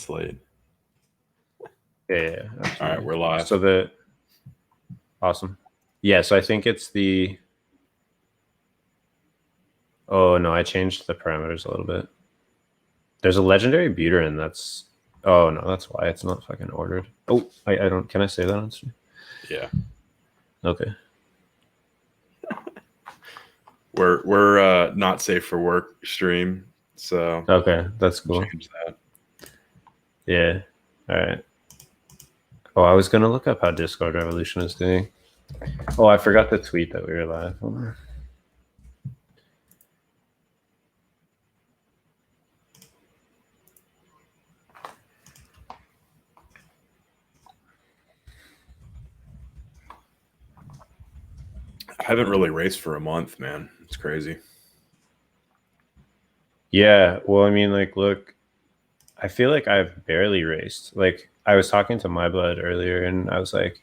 minutes late. Yeah. All right, we're live. So awesome. Yeah, so I think it's the. Oh no, I changed the parameters a little bit. There's a legendary Buterin that's. Oh no, that's why it's not fucking ordered. Oh, I don't. Can I say that on stream? Yeah. Okay. We're not safe for work stream, so okay, that's cool. Change that. Yeah. All right. Oh, I was gonna look up how Discord Revolution is doing. Oh, I forgot the tweet that we were live. I haven't really raced for a month, man. It's crazy. Yeah, well, I mean, like, look, I feel like I've barely raced. Like, I was talking to My Blood earlier, and I was like,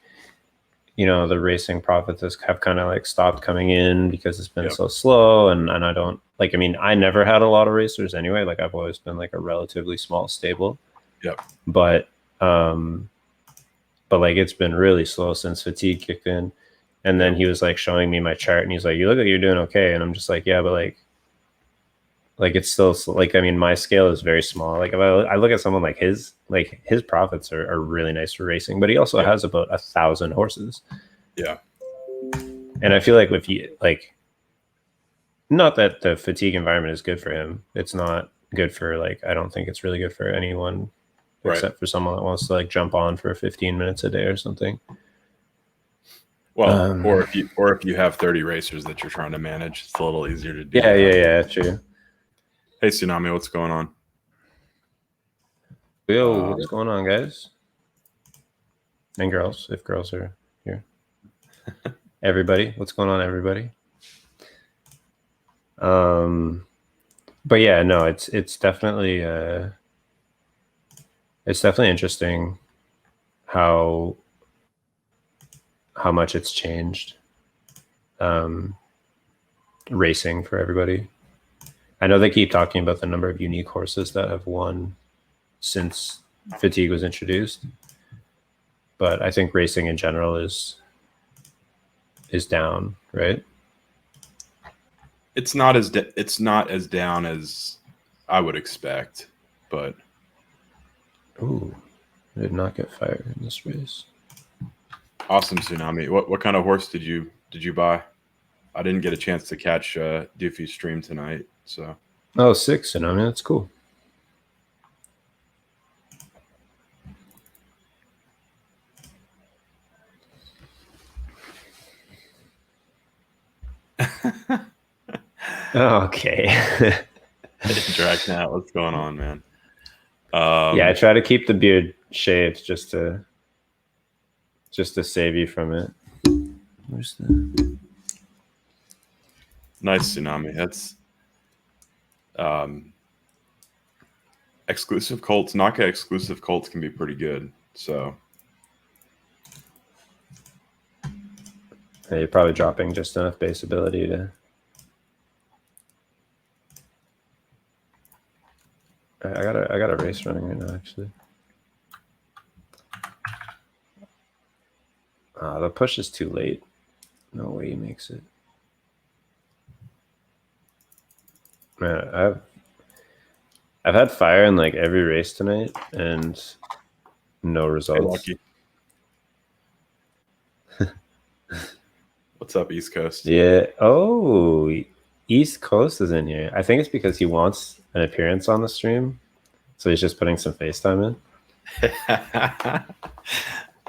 you know, the racing profits have kind of like stopped coming in because it's been so slow, and I don't like. I mean, I never had a lot of racers anyway. Like, I've always been like a relatively small stable. Yep. But like it's been really slow since fatigue kicked in. And then he was like showing me my chart, and he's like, "You look like you're doing okay." And I'm just like, "Yeah, but like it's still like, I mean, my scale is very small. Like if I look at someone like his profits are really nice for racing, but he also has about 1,000 horses. Yeah. And I feel like if you like, not that the fatigue environment is good for him. It's not good for like, I don't think it's really good for anyone except for someone that wants to like jump on for 15 minutes a day or something. Well, or if you have 30 racers that you're trying to manage, it's a little easier to do. Yeah, true. Hey, Tsunami, what's going on? Yo, what's going on, guys? And girls, if girls are here. Everybody, what's going on, everybody? But yeah, no, it's definitely interesting how much it's changed racing for everybody. I know they keep talking about the number of unique horses that have won since fatigue was introduced, but I think racing in general is down, right? It's not as down as I would expect, but ooh, I did not get fired in this race. Awesome, Tsunami. What kind of horse did you buy? I didn't get a chance to catch Doofy's stream tonight, so. Oh, 6, Tsunami. That's cool. Okay. Dragnet, what's going on, man? Yeah, I try to keep the beard shaved just to save you from it. Where's the nice, Tsunami? That's exclusive colts. Naka exclusive colts can be pretty good. So you're probably dropping just enough base ability to. I got a race running right now, actually. The push is too late. No way he makes it. Man, I've had fire in like every race tonight and no results. Hey, Lucky. What's up, East Coast? Yeah. Oh, East Coast is in here. I think it's because he wants an appearance on the stream, so he's just putting some FaceTime in.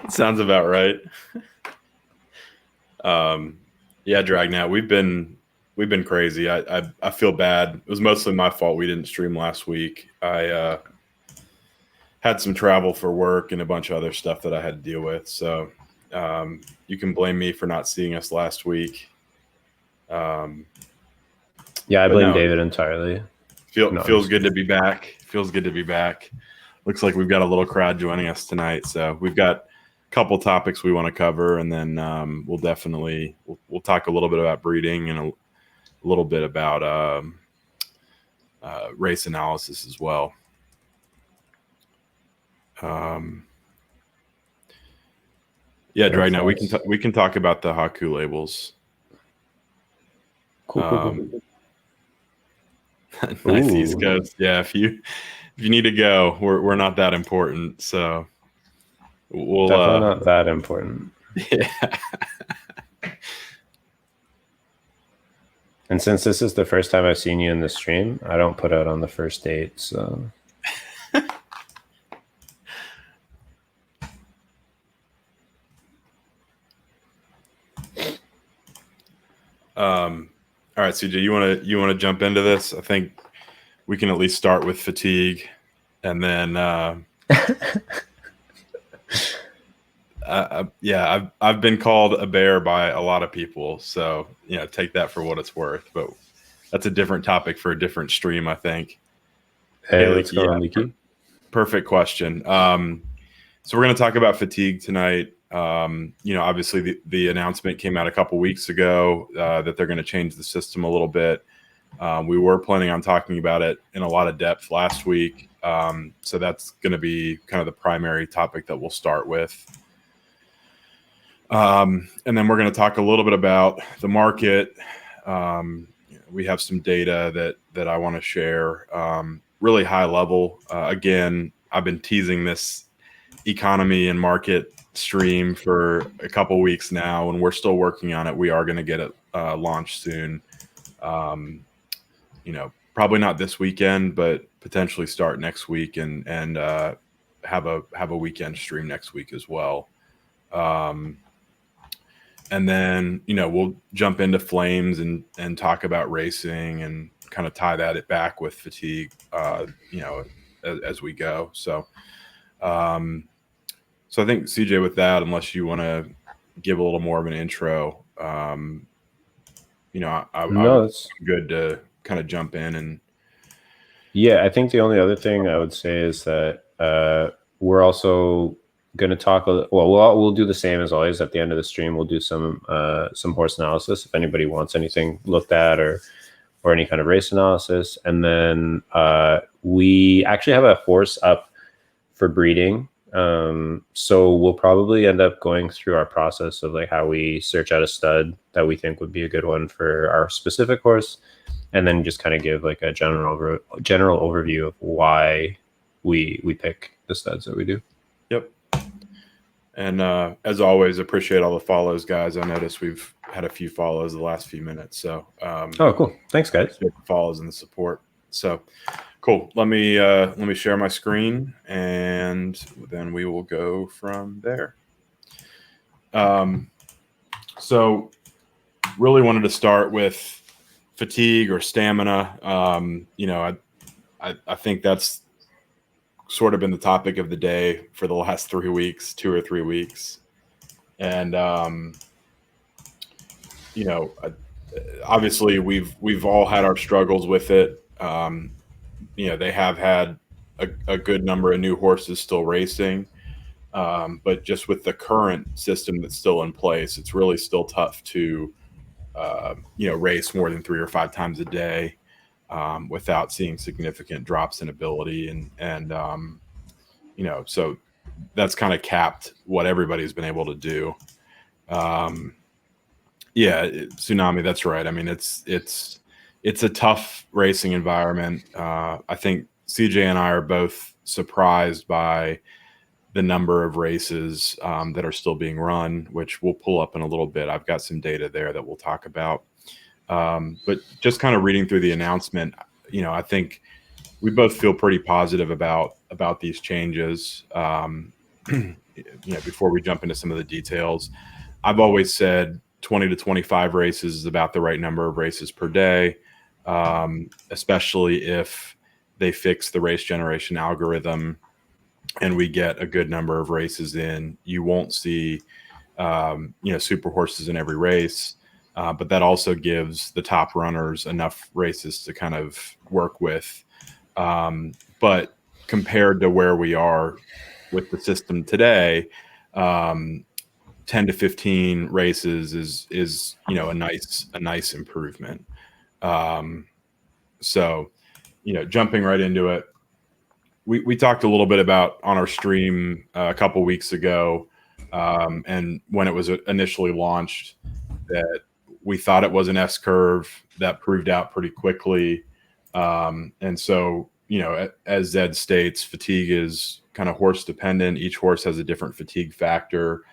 Sounds about right. Yeah, Dragnet, we've been crazy. I feel bad. It was mostly my fault we didn't stream last week. I had some travel for work and a bunch of other stuff that I had to deal with. So you can blame me for not seeing us last week. Yeah, I blame David entirely. Feels good to be back. Feels good to be back. Looks like we've got a little crowd joining us tonight. So we've got a couple topics we want to cover, and then we'll definitely we'll talk a little bit about breeding and a little bit about race analysis as well. Yeah, Drag. Now we can talk about the Haku labels. Cool. Nice East Coast. Yeah, if you need to go, we're not that important, so we'll definitely not that important. Yeah. And since this is the first time I've seen you in the stream, I don't put out on the first date, so. All right, CJ, you want to jump into this? I think we can at least start with fatigue, and then I've been called a bear by a lot of people, so take that for what it's worth. But that's a different topic for a different stream, I think. Hey, what's going on, Leaky? Perfect question. So we're going to talk about fatigue tonight. Obviously the announcement came out a couple weeks ago that they're going to change the system a little bit. We were planning on talking about it in a lot of depth last week. So that's going to be kind of the primary topic that we'll start with. And then we're going to talk a little bit about the market. We have some data that I want to share, really high level. Again, I've been teasing this economy and market stream for a couple weeks now, and we're still working on it. We are going to get it launched soon. Probably not this weekend, but potentially start next week and have a weekend stream next week as well. And then we'll jump into flames and talk about racing and kind of tie it back with fatigue as we go. So I think, CJ, with that, unless you want to give a little more of an intro, it's good to kind of jump in. And yeah, I think the only other thing I would say is that we're also going to talk. We'll do the same as always. At the end of the stream, we'll do some horse analysis if anybody wants anything looked at or any kind of race analysis. And then we actually have a horse up for breeding. So we'll probably end up going through our process of like how we search out a stud that we think would be a good one for our specific horse, and then just kind of give like a general overview of why we pick the studs that we do. Yep. And as always, appreciate all the follows, guys. I noticed we've had a few follows the last few minutes. So oh, cool. Thanks, guys. The follows and the support. So cool. Let me share my screen, and then we will go from there. So really wanted to start with fatigue or stamina. I think that's sort of been the topic of the day for the last 2 or 3 weeks. And, obviously we've all had our struggles with it. They have had a good number of new horses still racing. But just with the current system that's still in place, it's really still tough to, race more than 3 or 5 times a day without seeing significant drops in ability. And so that's kind of capped what everybody's been able to do. Tsunami, that's right. I mean, it's a tough racing environment. I think CJ and I are both surprised by the number of races that are still being run, which we'll pull up in a little bit. I've got some data there that we'll talk about. But just kind of reading through the announcement, I think we both feel pretty positive about these changes. Before we jump into some of the details, I've always said 20 to 25 races is about the right number of races per day, especially if they fix the race generation algorithm and we get a good number of races in. You won't see, super horses in every race, but that also gives the top runners enough races to kind of work with. But compared to where we are with the system today, 10 to 15 races is a nice improvement. So, jumping right into it, we talked a little bit about on our stream a couple weeks ago, and when it was initially launched, that we thought it was an S curve that proved out pretty quickly. And so, as Zed states, fatigue is kind of horse dependent. Each horse has a different fatigue factor.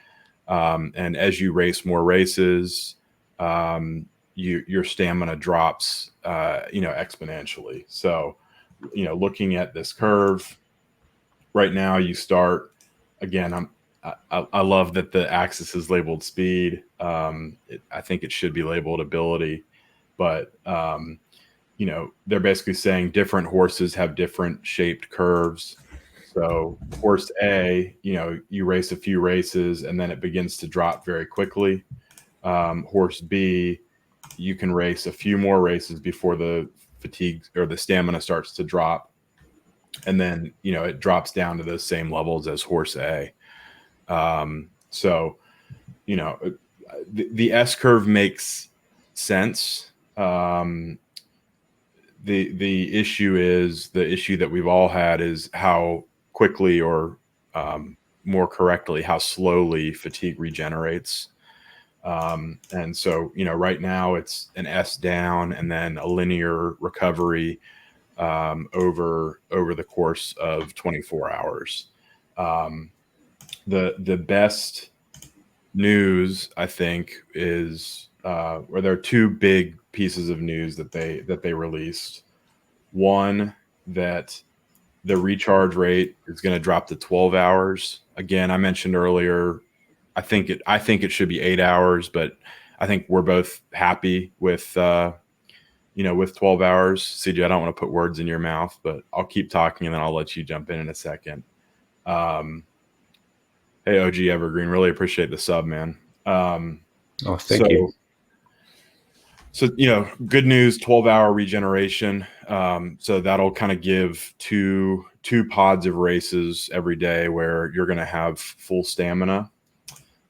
And as you race more races, your stamina drops, exponentially. So, looking at this curve right now, you start again. I love that the axis is labeled speed. I think it should be labeled ability, but they're basically saying different horses have different shaped curves. So horse A, you race a few races and then it begins to drop very quickly. Horse B, you can race a few more races before the fatigue or the stamina starts to drop. And then, it drops down to the same levels as horse A. So, the S curve makes sense. The issue is the issue that we've all had is how quickly or more correctly, how slowly fatigue regenerates. And so, right now it's an S down and then a linear recovery over the course of 24 hours. The best news, I think, is where there are two big pieces of news that they released. One, that the recharge rate is going to drop to 12 hours. Again, I mentioned earlier, I think it should be 8 hours, but I think we're both happy with with 12 hours. CJ, I don't want to put words in your mouth, but I'll keep talking and then I'll let you jump in a second. Hey, OG Evergreen, really appreciate the sub, man. Thank you. So, good news, 12-hour regeneration. So that'll kind of give two pods of races every day where you're going to have full stamina.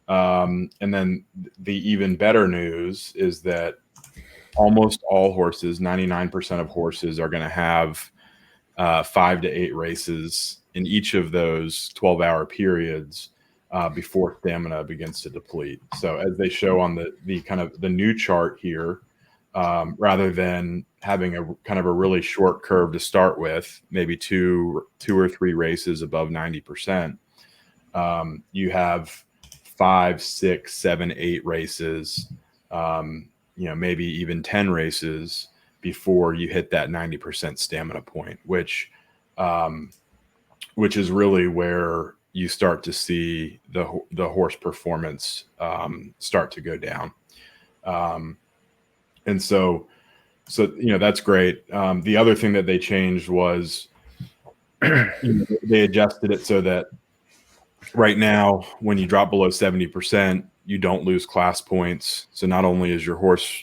And then the even better news is that almost all horses, 99% of horses, are going to have 5 to 8 races in each of those 12-hour periods before stamina begins to deplete. So as they show on the kind of the new chart here, rather than having a kind of a really short curve to start with, maybe two or three races above 90%, you have 5, 6, 7, 8 races, maybe even 10 races before you hit that 90% stamina point, which is really where you start to see the horse performance start to go down. And so that's great. The other thing that they changed was they adjusted it so that right now, when you drop below 70%, you don't lose class points. So not only is your horse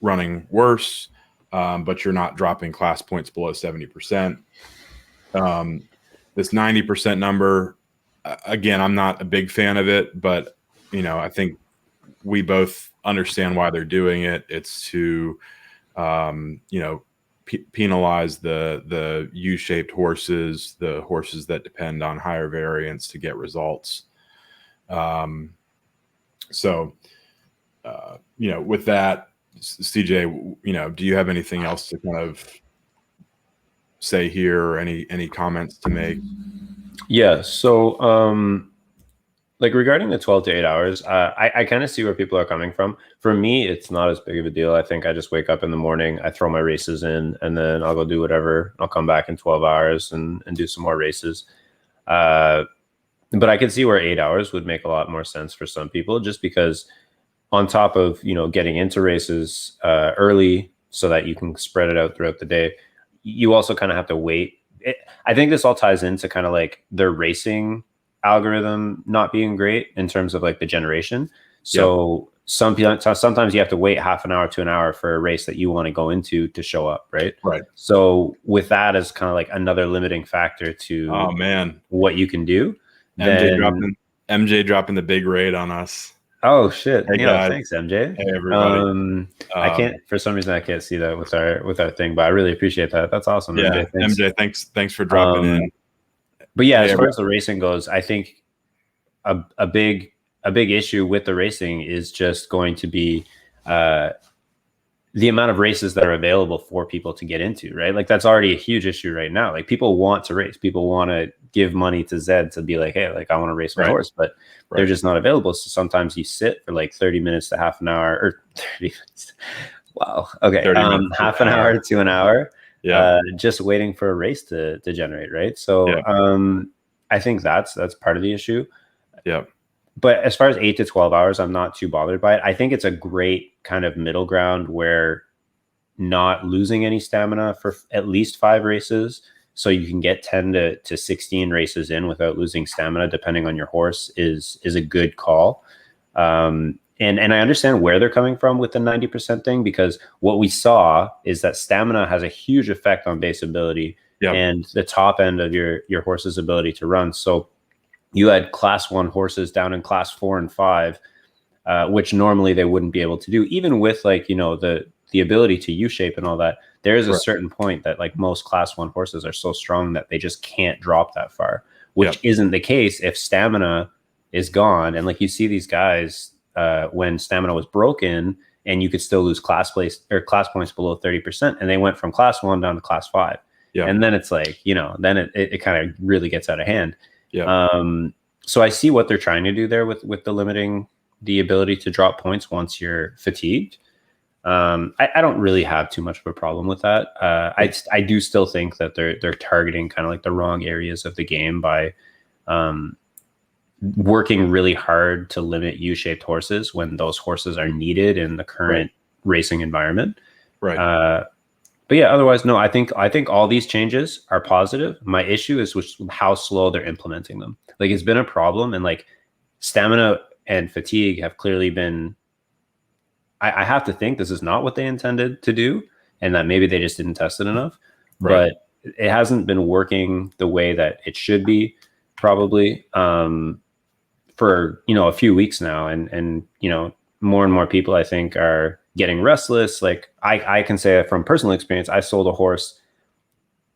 running worse, but you're not dropping class points below 70%. This 90% number, again, I'm not a big fan of it, but I think we both understand why they're doing it. It's to penalize the U-shaped horses, the horses that depend on higher variance to get results. So with that, CJ, do you have anything else to kind of say here, or any comments to make? Yeah. So, regarding the 12 to 8 hours, I kind of see where people are coming from. For me, it's not as big of a deal. I think I just wake up in the morning, I throw my races in, and then I'll go do whatever. I'll come back in 12 hours and do some more races. But I could see where 8 hours would make a lot more sense for some people, just because on top of, getting into races early so that you can spread it out throughout the day, you also kind of have to wait. I think this all ties into kind of like their racing algorithm not being great in terms of like the generation. So sometimes you have to wait half an hour to an hour for a race that you want to go into to show up, right? Right. So with that as kind of like another limiting factor to what you can do. MJ dropping the big raid on us. Oh shit! Hey, thanks, MJ. Hey, everybody. I can't, for some reason, I can't see that with our thing, but I really appreciate that. That's awesome. Yeah, MJ, thanks. MJ, thanks for dropping in. But yeah, Hey, as far as the racing goes, I think a big issue with the racing is just going to be the amount of races that are available for people to get into, right? Like that's already a huge issue right now. Like people want to race, people want to give money to Zed to be like, hey, like I want to race my horse, but they're just not available. So sometimes you sit for like 30 minutes to half an hour or 30 minutes. Wow. Okay. Half an hour to an hour. Yeah. Just waiting for a race to generate, right? So I think that's part of the issue. Yeah. But as far as 8 to 12 hours, I'm not too bothered by it. I think it's a great kind of middle ground where not losing any stamina for at least 5 races. So you can get 10 to 16 races in without losing stamina, depending on your horse, is a good call. And I understand where they're coming from with the 90% thing, because what we saw is that stamina has a huge effect on base ability and the top end of your horse's ability to run. So you had class 1 horses down in class 4 and 5, which normally they wouldn't be able to do, even with like, you know, the ability to U-shape and all that. There is a certain point that like most class 1 horses are so strong that they just can't drop that far, which isn't the case if stamina is gone. And like you see these guys when stamina was broken and you could still lose class points below 30%, and they went from class 1 down to class 5. And then it's like, you know, then it kind of really gets out of hand. So I see what they're trying to do there with the limiting the ability to drop points once you're fatigued. I don't really have too much of a problem with that. I do still think that they're targeting kind of like the wrong areas of the game by working really hard to limit U-shaped horses when those horses are needed in the current racing environment. But yeah, otherwise, no, I think all these changes are positive. My issue is with how slow they're implementing them. Like it's been a problem, and like stamina and fatigue have clearly been, I have to think this is not what they intended to do, and that maybe they just didn't test it enough. But it hasn't been working the way that it should be, probably, for, you know, a few weeks now. And you know, more and more people, I think, are getting restless. Like I can say from personal experience, I sold a horse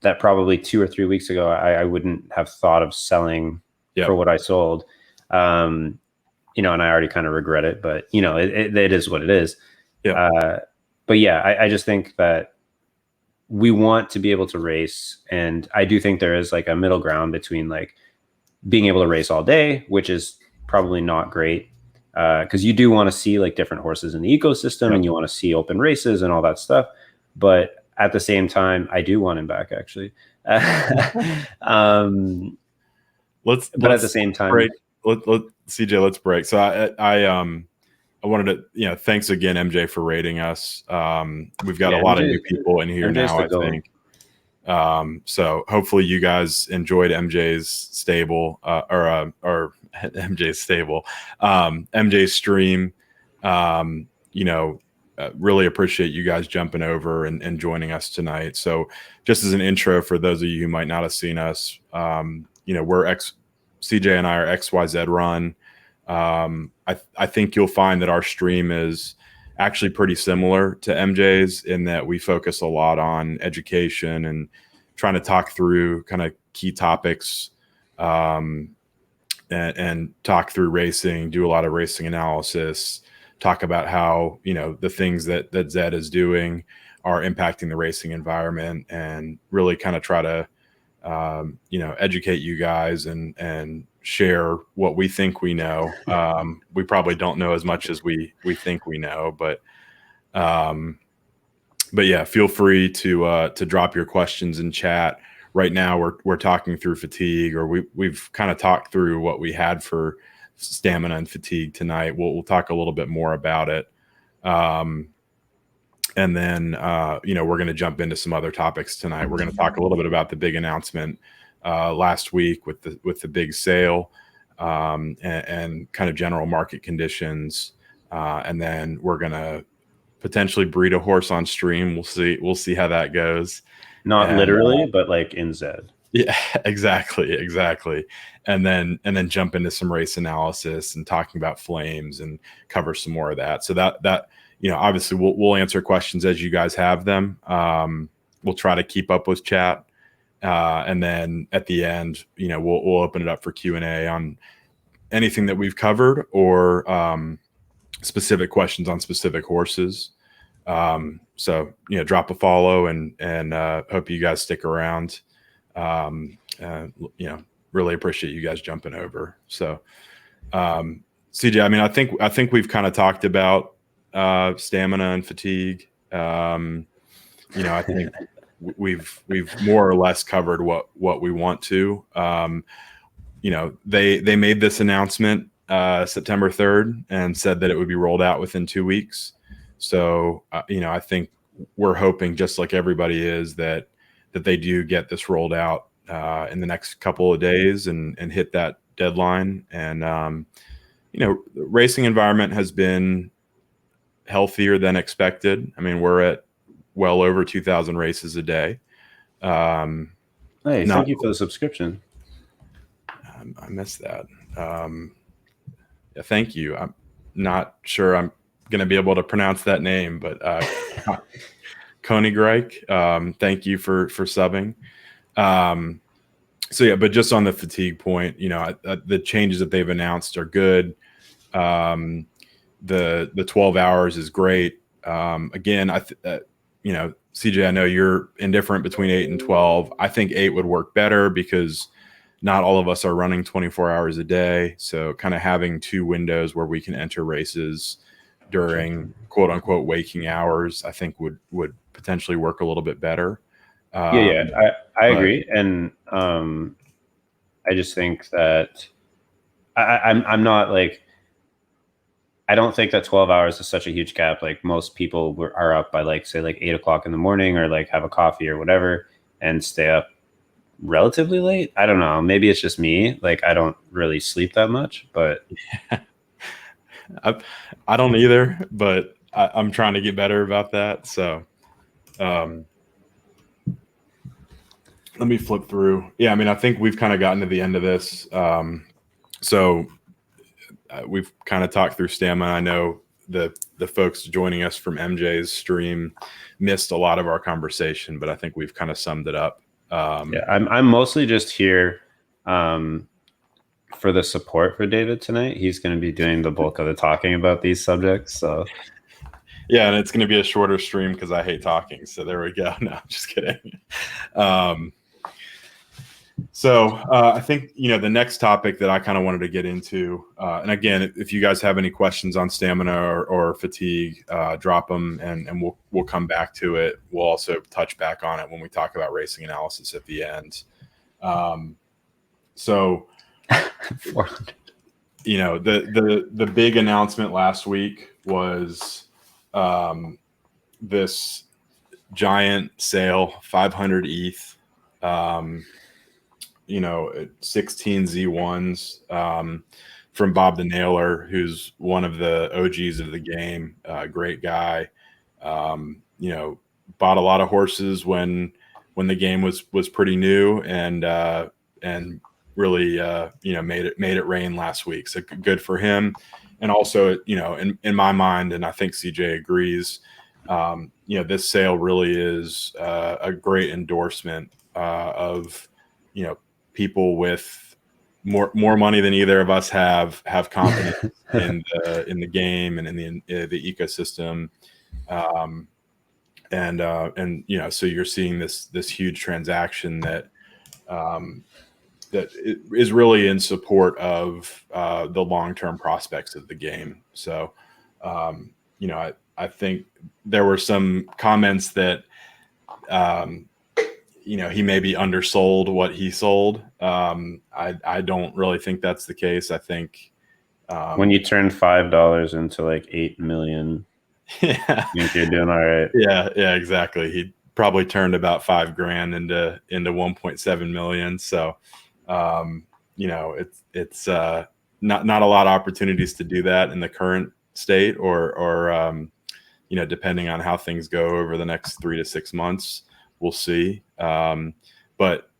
that probably 2 or 3 weeks ago I wouldn't have thought of selling for what I sold. You know, and I already kind of regret it, but you know, it is what it is. But yeah, I just think that we want to be able to race, and I do think there is like a middle ground between like being able to race all day, which is probably not great, because you do want to see like different horses in the ecosystem, and you want to see open races and all that stuff. But at the same time, I do want him back, actually. But at the same time, CJ, let's break. So I wanted to, you know, thanks again, MJ, for rating us. We've got a lot of new people in here now, I think. So hopefully you guys enjoyed MJ's stable, or MJ's stable, MJ's stream. You know, really appreciate you guys jumping over and joining us tonight. So just as an intro for those of you who might not have seen us, you know, CJ and I are XYZED Run. I think you'll find that our stream is actually pretty similar to MJ's in that we focus a lot on education and trying to talk through kind of key topics, and talk through racing, do a lot of racing analysis, talk about how, you know, the things that Zed is doing are impacting the racing environment, and really kind of try to, you know, educate you guys and share what we think we know. We probably don't know as much as we think we know, but yeah, feel free to drop your questions in chat. Right now we're talking through fatigue, or we've kind of talked through what we had for stamina and fatigue tonight. We'll talk a little bit more about it. And then, you know, we're going to jump into some other topics tonight. We're going to talk a little bit about the big announcement last week with the big sale, and kind of general market conditions. And then we're going to potentially breed a horse on stream. We'll see how that goes. Not literally, but like in Zed. Yeah, exactly. And then jump into some race analysis and talking about flames and cover some more of that. So that you know, obviously we'll answer questions as you guys have them. We'll try to keep up with chat. And then at the end, we'll open it up for Q&A on anything that we've covered or specific questions on specific horses. So drop a follow and hope you guys stick around. Really appreciate you guys jumping over. So CJ, I mean, I think we've kind of talked about stamina and fatigue. I think we've more or less covered what we want to. They made this announcement September 3rd and said that it would be rolled out within 2 weeks. So I think we're hoping, just like everybody is, that they do get this rolled out in the next couple of days and hit that deadline. And the racing environment has been healthier than expected. I mean, we're at well over 2,000 races a day. Hey, thank you for the subscription. I missed that. Yeah, thank you. I'm not sure I'm going to be able to pronounce that name, but Konigreich, thank you for subbing. So yeah, but just on the fatigue point, the changes that they've announced are good. The 12 hours is great. Again, CJ, I know you're indifferent between 8 and 12. I think 8 would work better because not all of us are running 24 hours a day. So kind of having 2 windows where we can enter races during quote unquote waking hours, I think would potentially work a little bit better. I agree. And I just think that I'm not like, I don't think that 12 hours is such a huge gap. Like most people are up by say 8 o'clock in the morning or have a coffee or whatever and stay up relatively late. I don't know. Maybe it's just me. I don't really sleep that much, but I don't either, but I'm trying to get better about that. So let me flip through. Yeah, I mean, I think we've kind of gotten to the end of this. So we've kind of talked through stamina. I know the folks joining us from MJ's stream missed a lot of our conversation, but I think we've kind of summed it up. I'm mostly just here for the support for David tonight. He's going to be doing the bulk of the talking about these subjects. So yeah, and it's going to be a shorter stream because I hate talking. So there we go. No, I'm just kidding. So I think, the next topic that I kind of wanted to get into, and again, if you guys have any questions on stamina or fatigue, drop them and we'll come back to it. We'll also touch back on it when we talk about racing analysis at the end. So, 400. The big announcement last week was this giant sale, 500 ETH. 16 Z1s from Bob the Nailer, who's one of the OGs of the game. Great guy. Bought a lot of horses when the game was pretty new and really made it rain last week. So good for him. And also, in my mind, and I think CJ agrees, this sale really is a great endorsement of people with more money than either of us have confidence in the game and in the ecosystem, so you're seeing this huge transaction that is really in support of the long-term prospects of the game. So I think there were some comments that he maybe undersold what he sold. I don't really think that's the case. I think when you turn $5 into 8 million, yeah, I think you're doing all right. Yeah, exactly. He probably turned about $5,000 into 1.7 million. So, it's not a lot of opportunities to do that in the current state, or depending on how things go over the next 3 to 6 months. We'll see. But,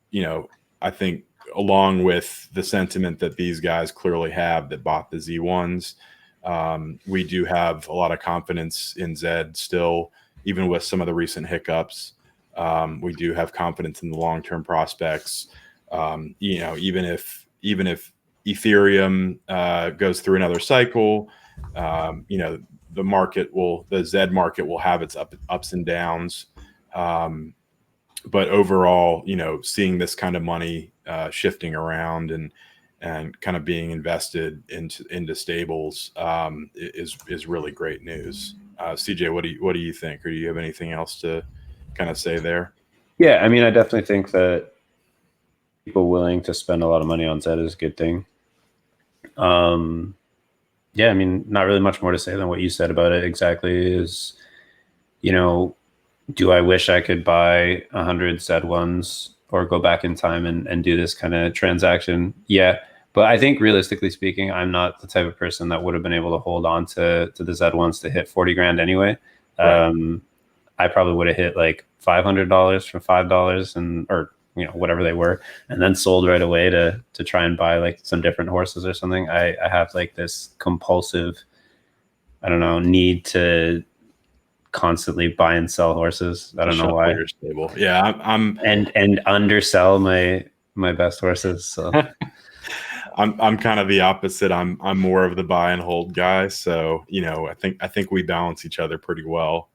I think along with the sentiment that these guys clearly have that bought the Z1s, we do have a lot of confidence in Zed still, even with some of the recent hiccups. We do have confidence in the long-term prospects. Even if Ethereum goes through another cycle, the ZED market will have its ups and downs. But overall, seeing this kind of money shifting around and kind of being invested into stables is really great news. CJ, what do you think, or do you have anything else to kind of say there? Yeah, I mean, I definitely think that people willing to spend a lot of money on ZED is a good thing. Yeah, I mean, not really much more to say than what you said about it. Exactly is, do I wish I could buy 100 ZED1s or go back in time and do this kind of transaction? Yeah. But I think realistically speaking, I'm not the type of person that would have been able to hold on to the ZED1s to hit 40 grand anyway. Right. I probably would have hit like $500 for $5 or whatever they were, and then sold right away to try and buy like some different horses or something. I have like this compulsive, I don't know, need to constantly buy and sell horses. I don't know why. Stable. Yeah, I'm and undersell my best horses. So I'm kind of the opposite. I'm more of the buy and hold guy. So I think we balance each other pretty well.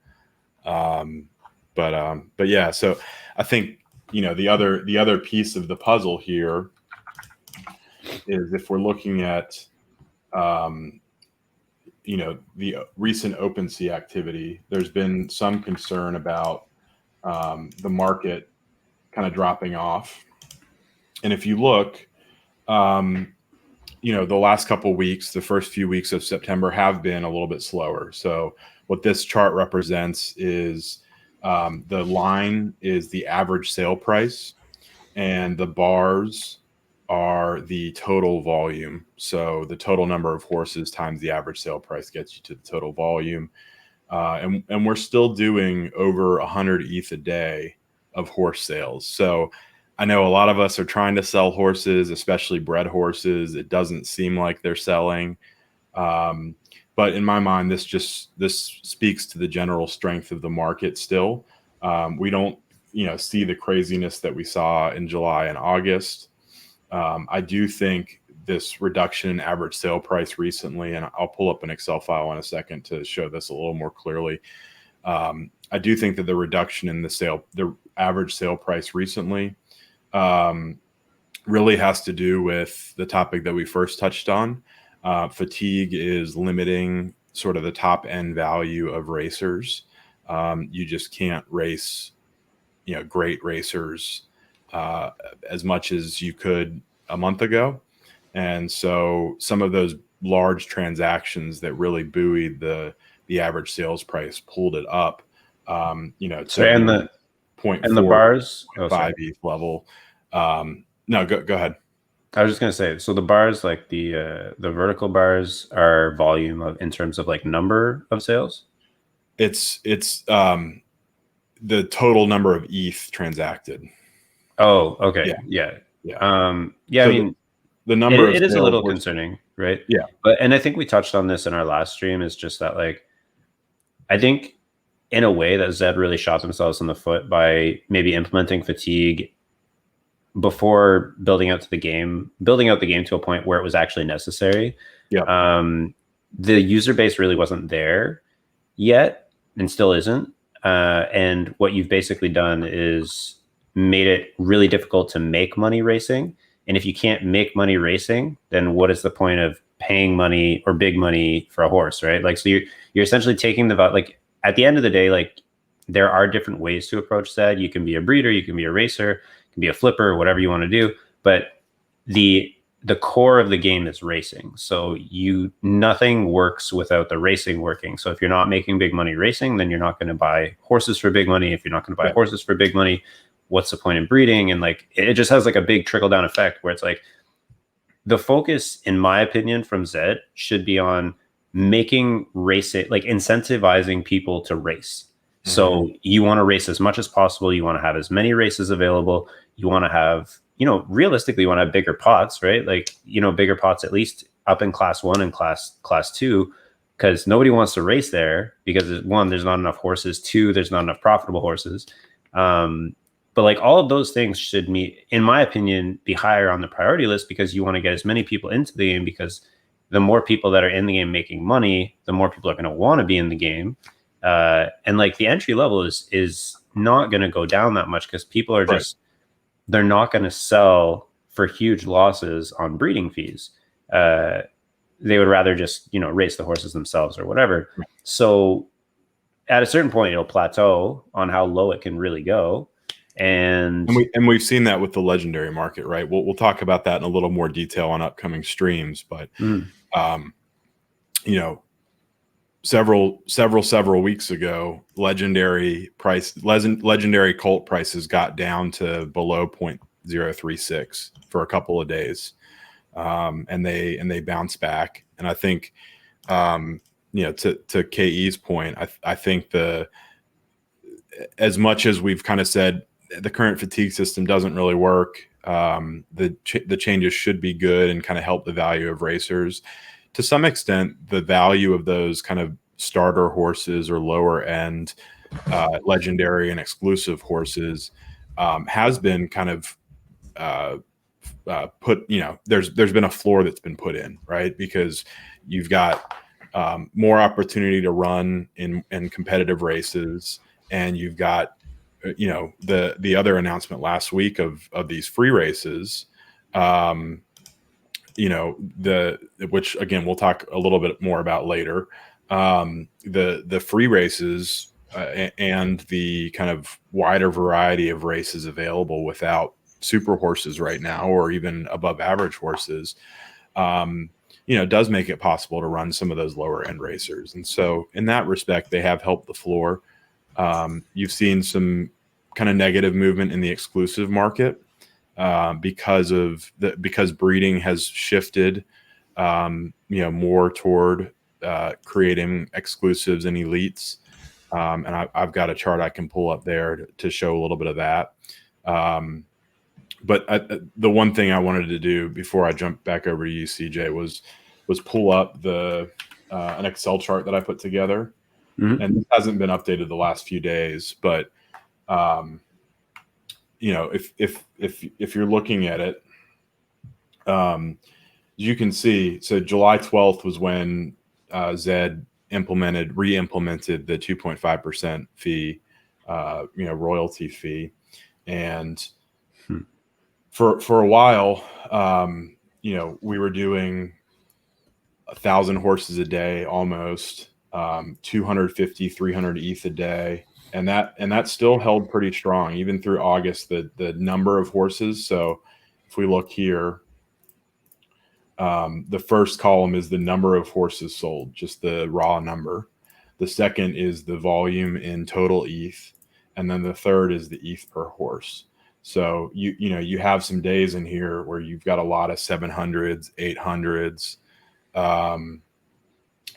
But yeah. So I think the other piece of the puzzle here is if we're looking at the recent OpenSea activity, there's been some concern about the market kind of dropping off. And if you look, the last couple of weeks, the first few weeks of September have been a little bit slower. So what this chart represents is the line is the average sale price, and the bars are the total volume. So the total number of horses times the average sale price gets you to the total volume. And we're still doing over 100 ETH a day of horse sales. So I know a lot of us are trying to sell horses, especially bred horses. It doesn't seem like they're selling. But in my mind, this speaks to the general strength of the market still. We don't, see the craziness that we saw in July and August. I do think this reduction in average sale price recently, and I'll pull up an Excel file in a second to show this a little more clearly. I do think that the reduction in the average sale price recently really has to do with the topic that we first touched on. Fatigue is limiting sort of the top end value of racers. You just can't race, great racers as much as you could a month ago. And so some of those large transactions that really buoyed the average sales price pulled it up, to the bars 5 ETH level. No, go ahead. I was just gonna say, so the bars, like the vertical bars, are volume in terms of like number of sales. It's the total number of ETH transacted. Oh, okay, yeah. So I mean, the number it is a little concerning, right? Yeah, and I think we touched on this in our last stream. Is just that, like, I think in a way that ZED really shot themselves in the foot by maybe implementing fatigue before building out the game to a point where it was actually necessary. Yeah. The user base really wasn't there yet, and still isn't. And what you've basically done is made it really difficult to make money racing. And if you can't make money racing, then what is the point of paying money or big money for a horse, right? Like, so you're essentially taking like, at the end of the day, like, there are different ways to approach ZED. You can be a breeder, you can be a racer, you can be a flipper, whatever you want to do. But the core of the game is racing. So nothing works without the racing working. So if you're not making big money racing, then you're not going to buy horses for big money. If you're not going to buy horses for big money, what's the point in breeding? And like, it just has like a big trickle down effect where it's like, the focus, in my opinion, from ZED should be on making racing, like incentivizing people to race. Mm-hmm. So you want to race as much as possible. You want to have as many races available. You want to have, realistically, you want to have bigger pots, right? Like, bigger pots, at least up in class 1 and class 2, because nobody wants to race there because 1, there's not enough horses. 2, there's not enough profitable horses. But like all of those things should in my opinion, be higher on the priority list because you want to get as many people into the game, because the more people that are in the game making money, the more people are going to want to be in the game. And like the entry level is not going to go down that much because people are just, they're not going to sell for huge losses on breeding fees. They would rather just, race the horses themselves or whatever. So at a certain point, it'll plateau on how low it can really go. And we've seen that with the legendary market, right? We'll talk about that in a little more detail on upcoming streams, but several weeks ago, legendary cult prices got down to below 0.036 for a couple of days, and they bounced back. And I think, to KE's point, I think as much as we've kind of said, the current fatigue system doesn't really work. The changes should be good and kind of help the value of racers. To some extent, the value of those kind of starter horses or lower end legendary and exclusive horses has been kind of put, there's been a floor that's been put in, right? Because you've got more opportunity to run in competitive races, and you've got the other announcement last week of these free races, which again we'll talk a little bit more about later. The free races and the kind of wider variety of races available without super horses right now, or even above average horses, does make it possible to run some of those lower end racers. And so in that respect, they have helped the floor. You've seen some kind of negative movement in the exclusive market because breeding has shifted, more toward creating exclusives and elites. And I've got a chart I can pull up there to show a little bit of that. But the one thing I wanted to do before I jump back over to you, CJ, was pull up an Excel chart that I put together. And this hasn't been updated the last few days, but if you're looking at it, you can see. So July 12th was when ZED re-implemented the 2.5% fee, royalty fee, and for a while, we were doing 1,000 horses a day, almost 250, 300 ETH a day. And that still held pretty strong, even through August, the number of horses. So if we look here, the first column is the number of horses sold, just the raw number. The second is the volume in total ETH. And then the third is the ETH per horse. So you have some days in here where you've got a lot of 700s, 800s,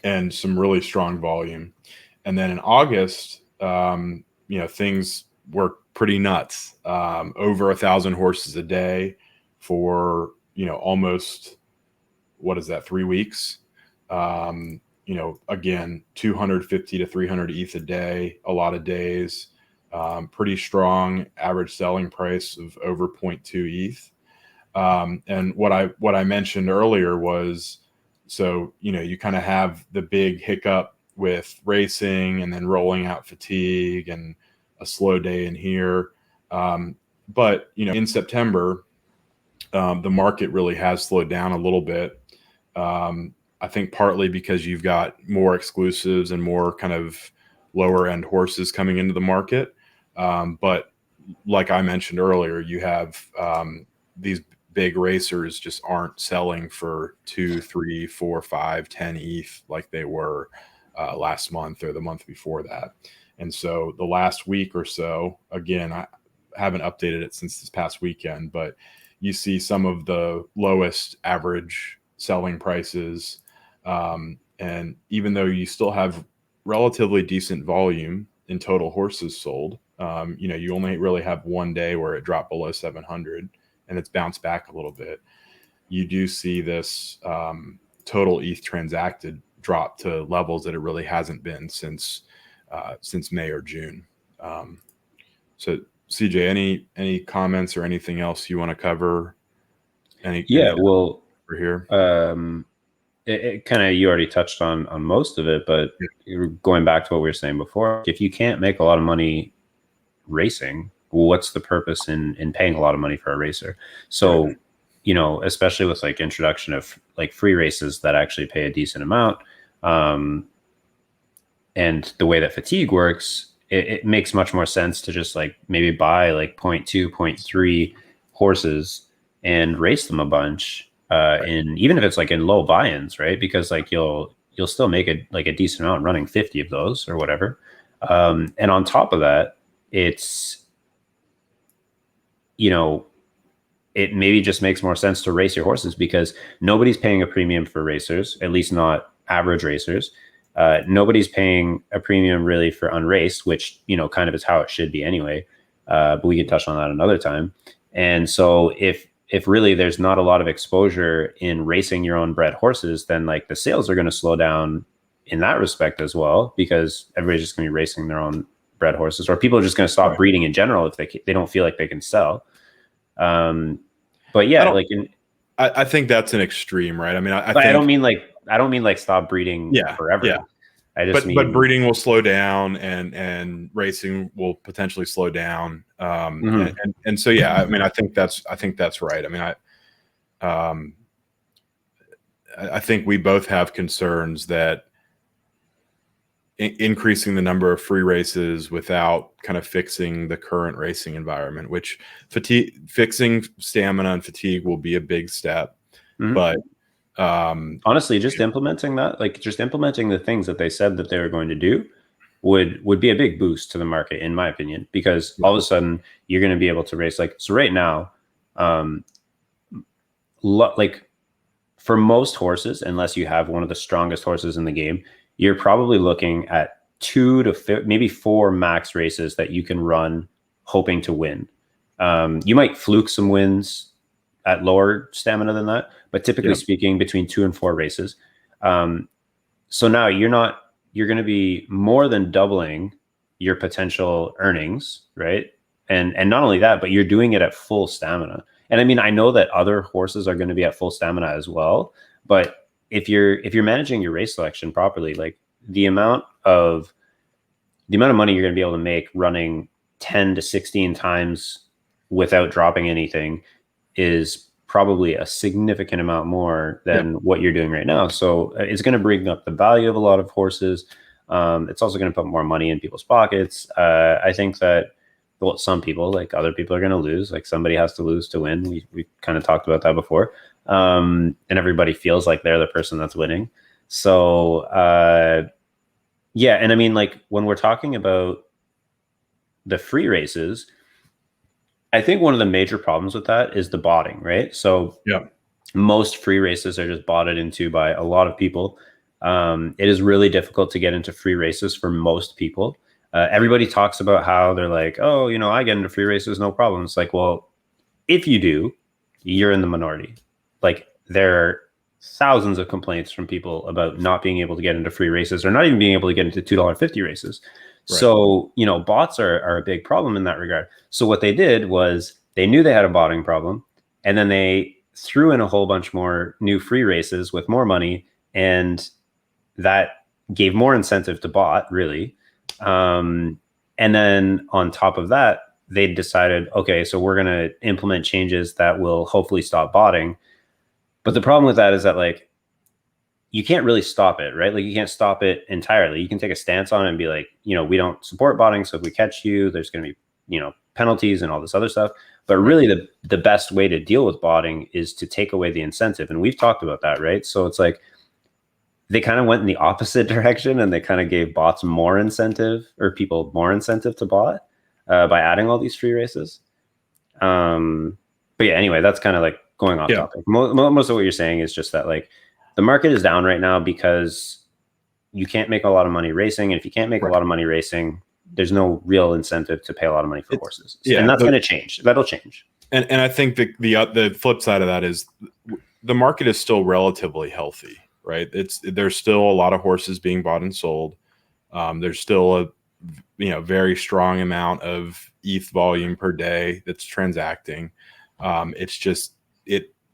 and some really strong volume. And then in August, things were pretty nuts. Over 1,000 horses a day for, almost, 3 weeks? Again, 250 to 300 ETH a day, a lot of days. Pretty strong average selling price of over 0.2 ETH. And what I mentioned earlier was, so, you kind of have the big hiccup with racing and then rolling out fatigue and a slow day in here. But, in September, the market really has slowed down a little bit. I think partly because you've got more exclusives and more kind of lower end horses coming into the market. But like I mentioned earlier, you have these big racers just aren't selling for 2, 3, 4, 5, 10 ETH like they were last month or the month before that. And so the last week or so, again, I haven't updated it since this past weekend, but you see some of the lowest average selling prices. And even though you still have relatively decent volume in total horses sold, you only really have one day where it dropped below 700 and it's bounced back a little bit. You do see this total ETH transacted drop to levels that it really hasn't been since May or June. So CJ, any comments or anything else you want to cover? Well, over here. It kind of, you already touched on most of it, but going back to what we were saying before, if you can't make a lot of money racing, what's the purpose in paying a lot of money for a racer? So, you know, especially with like introduction of like free races that actually pay a decent amount, and the way that fatigue works, it makes much more sense to just like maybe buy like 0.2, 0.3 horses and race them a bunch, in, even if it's like in low buy-ins, right? Because like you'll still make a decent amount running 50 of those or whatever. And on top of that, it's, you know, it maybe just makes more sense to race your horses because nobody's paying a premium for racers, at least not average racers. Nobody's paying a premium really for unraced, which, you know, kind of is how it should be anyway. But we can touch on that another time. And so if really there's not a lot of exposure in racing your own bred horses, then like the sales are going to slow down in that respect as well, because everybody's just going to be racing their own bred horses, or people are just going to stop breeding in general if they don't feel like they can sell. But yeah, I think that's an extreme, right? I mean, I don't mean like stop breeding forever. Yeah. I just but breeding will slow down and racing will potentially slow down. And so, yeah, I mean, I think that's right. I mean, I think we both have concerns that increasing the number of free races without kind of fixing the current racing environment, which fixing stamina and fatigue will be a big step. But honestly, just implementing that, like just implementing the things that they said that they were going to do would be a big boost to the market, in my opinion, because all of a sudden you're going to be able to race. Like, so right now, like for most horses, unless you have one of the strongest horses in the game, you're probably looking at 2 to maybe 4 max races that you can run hoping to win. You might fluke some wins at lower stamina than that, but typically speaking, between 2 and 4 races. So now you're going to be more than doubling your potential earnings, right? And not only that, but you're doing it at full stamina. And I mean, I know that other horses are going to be at full stamina as well, but if you're managing your race selection properly, like the amount of money you're going to be able to make running 10 to 16 times without dropping anything is probably a significant amount more than what you're doing right now. So it's going to bring up the value of a lot of horses. It's also going to put more money in people's pockets. I think that, well, some people, like other people, are going to lose. Like somebody has to lose to win. We kind of talked about that before. And everybody feels like they're the person that's winning. So, yeah. And I mean, like when we're talking about the free races, I think one of the major problems with that is the botting, right? So most free races are just botted into by a lot of people. It is really difficult to get into free races for most people. Everybody talks about how they're like, oh, you know, I get into free races, no problem. It's like, well, if you do, you're in the minority. Like there are thousands of complaints from people about not being able to get into free races or not even being able to get into $2.50 races. Right. So, you know, bots are a big problem in that regard. So what they did was they knew they had a botting problem, and then they threw in a whole bunch more new free races with more money, and that gave more incentive to bot, really. And then on top of that, they decided, okay, so we're going to implement changes that will hopefully stop botting. But the problem with that is that, like, you can't really stop it, right? Like you can't stop it entirely. You can take a stance on it and be like, you know, we don't support botting. So if we catch you, there's going to be, you know, penalties and all this other stuff. But really the best way to deal with botting is to take away the incentive. And we've talked about that, right? So it's like they kind of went in the opposite direction, and they kind of gave bots more incentive, or people more incentive to bot by adding all these free races. But yeah, anyway, that's kind of like going off topic. Most of what you're saying is just that, like, the market is down right now because you can't make a lot of money racing. And if you can't make a lot of money racing, there's no real incentive to pay a lot of money for horses. And that's going to change. That'll change. And I think the flip side of that is the market is still relatively healthy, right? There's still a lot of horses being bought and sold. There's still a very strong amount of ETH volume per day that's transacting. It's just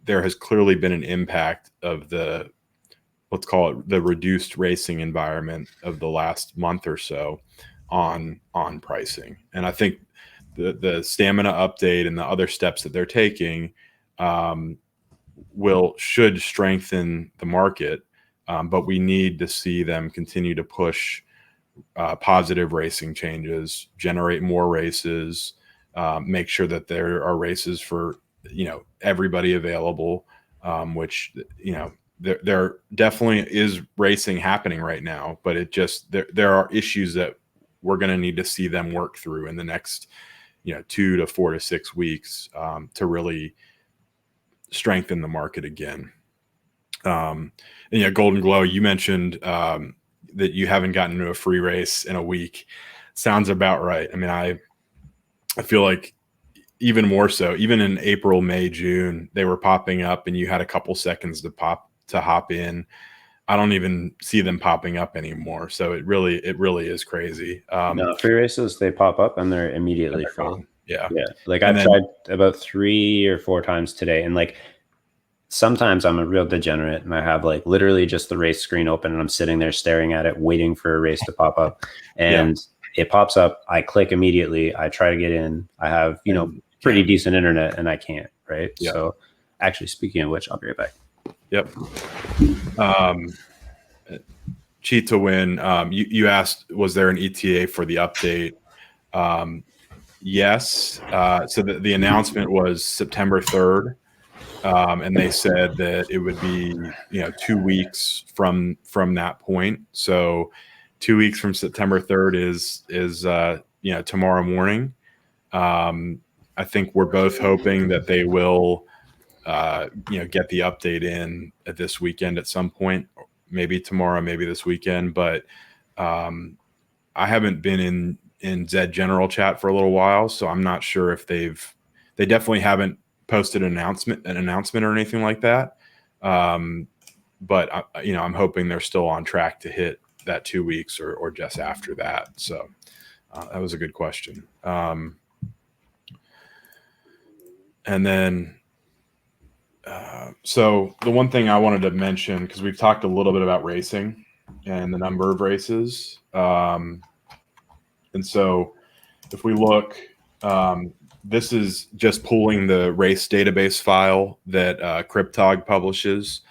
there has clearly been an impact of the, let's call it, the reduced racing environment of the last month or so on pricing. And I think the stamina update and the other steps that they're taking should strengthen the market, but we need to see them continue to push positive racing changes, generate more races, make sure that there are races for everybody available, which there definitely is racing happening right now, but it just there are issues that we're going to need to see them work through in the next 2 to 4 to 6 weeks to really strengthen the market again. And Golden Glow, you mentioned that you haven't gotten into a free race in a week. Sounds about right. I mean, I feel like even more so, even in April, May, June, they were popping up and you had a couple seconds to hop in. I don't even see them popping up anymore. So it really is crazy. No, free races, they pop up and they're immediately full. Gone. Yeah. Like I've tried about 3 or 4 times today, and like sometimes I'm a real degenerate and I have like literally just the race screen open and I'm sitting there staring at it, waiting for a race to pop up, and it pops up. I click immediately. I try to get in. I have, pretty decent internet and I can't, right? Yeah. So actually, speaking of which, I'll be right back. Yep. Cheat to Win. You asked, was there an ETA for the update? Yes. So the announcement was September 3rd. And they said that it would be, 2 weeks from that point. So 2 weeks from September 3rd is tomorrow morning. I think we're both hoping that they will, get the update in at this weekend at some point, maybe tomorrow, maybe this weekend. But I haven't been in ZED General chat for a little while, so I'm not sure if they definitely haven't posted an announcement or anything like that. But I'm hoping they're still on track to hit that 2 weeks or just after that. So that was a good question. And then, so the one thing I wanted to mention, because we've talked a little bit about racing and the number of races. And so if we look, this is just pulling the race database file that Cryptog publishes.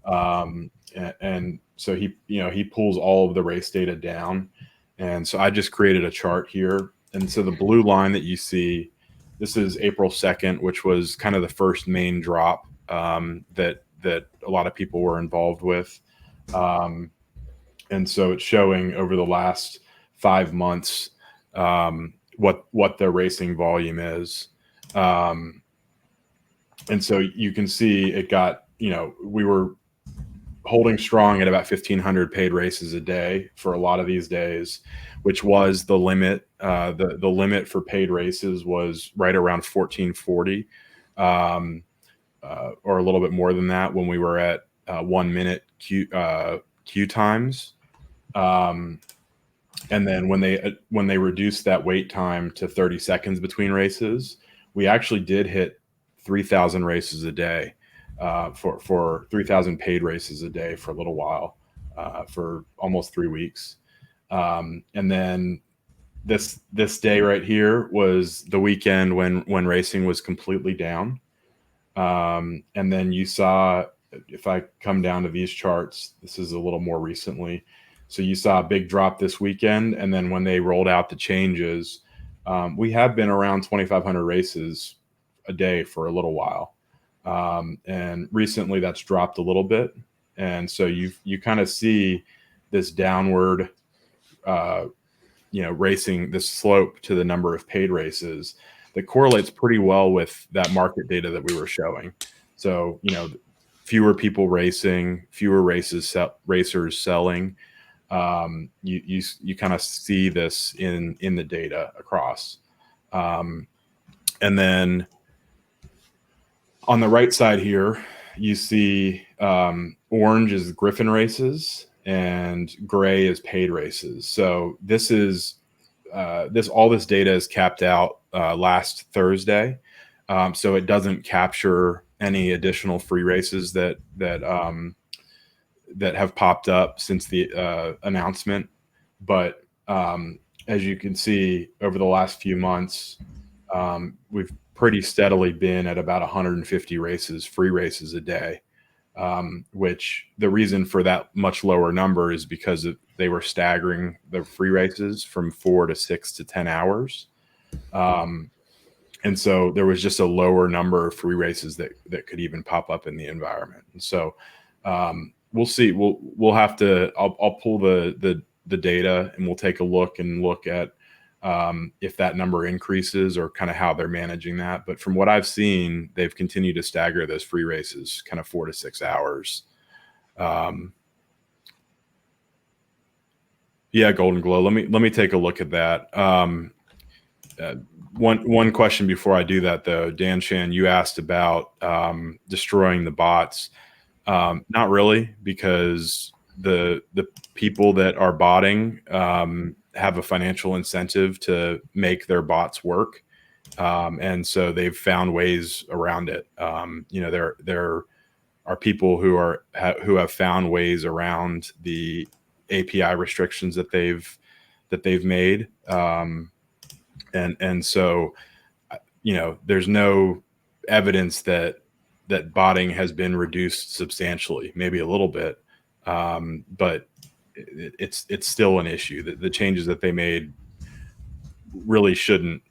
And so he pulls all of the race data down. And so I just created a chart here. And so the blue line that you see, this is April 2nd, which was kind of the first main drop that a lot of people were involved with. And so it's showing over the last 5 months what the racing volume is. And so you can see it got, we were holding strong at about 1,500 paid races a day for a lot of these days, which was the limit. The limit for paid races was right around 1,440, or a little bit more than that when we were at 1 minute queue times. And then when they reduced that wait time to 30 seconds between races, we actually did hit 3,000 races a day, for 3,000 paid races a day for a little while, for almost 3 weeks. And then this day right here was the weekend when racing was completely down. And then you saw, if I come down to these charts, this is a little more recently. So you saw a big drop this weekend. And then when they rolled out the changes, we have been around 2,500 races a day for a little while. And recently that's dropped a little bit. And so you kind of see this downward, racing, this slope to the number of paid races that correlates pretty well with that market data that we were showing. So, fewer people racing, fewer racers selling. You kind of see this in the data across. And then on the right side here, you see orange is Griffin races and gray is paid races. So this is all this data is capped out last Thursday, so it doesn't capture any additional free races that have popped up since the announcement. But as you can see, over the last few months, we've pretty steadily been at about 150 races, free races a day, which the reason for that much lower number is because they were staggering the free races from 4 to 6 to 10 hours. And so there was just a lower number of free races that could even pop up in the environment. And so we'll see. We'll have to. I'll pull the data and we'll take a look at if that number increases or kind of how they're managing that. But from what I've seen, they've continued to stagger those free races kind of 4 to 6 hours. Yeah, Golden Glow. Let me take a look at that. One question before I do that, though, Dan Shan, you asked about destroying the bots. Not really, because the people that are botting have a financial incentive to make their bots work, and so they've found ways around it. There are people who have found ways around the API restrictions that they've made. And so, there's no evidence that botting has been reduced substantially, maybe a little bit, but it's still an issue. The changes that they made really shouldn't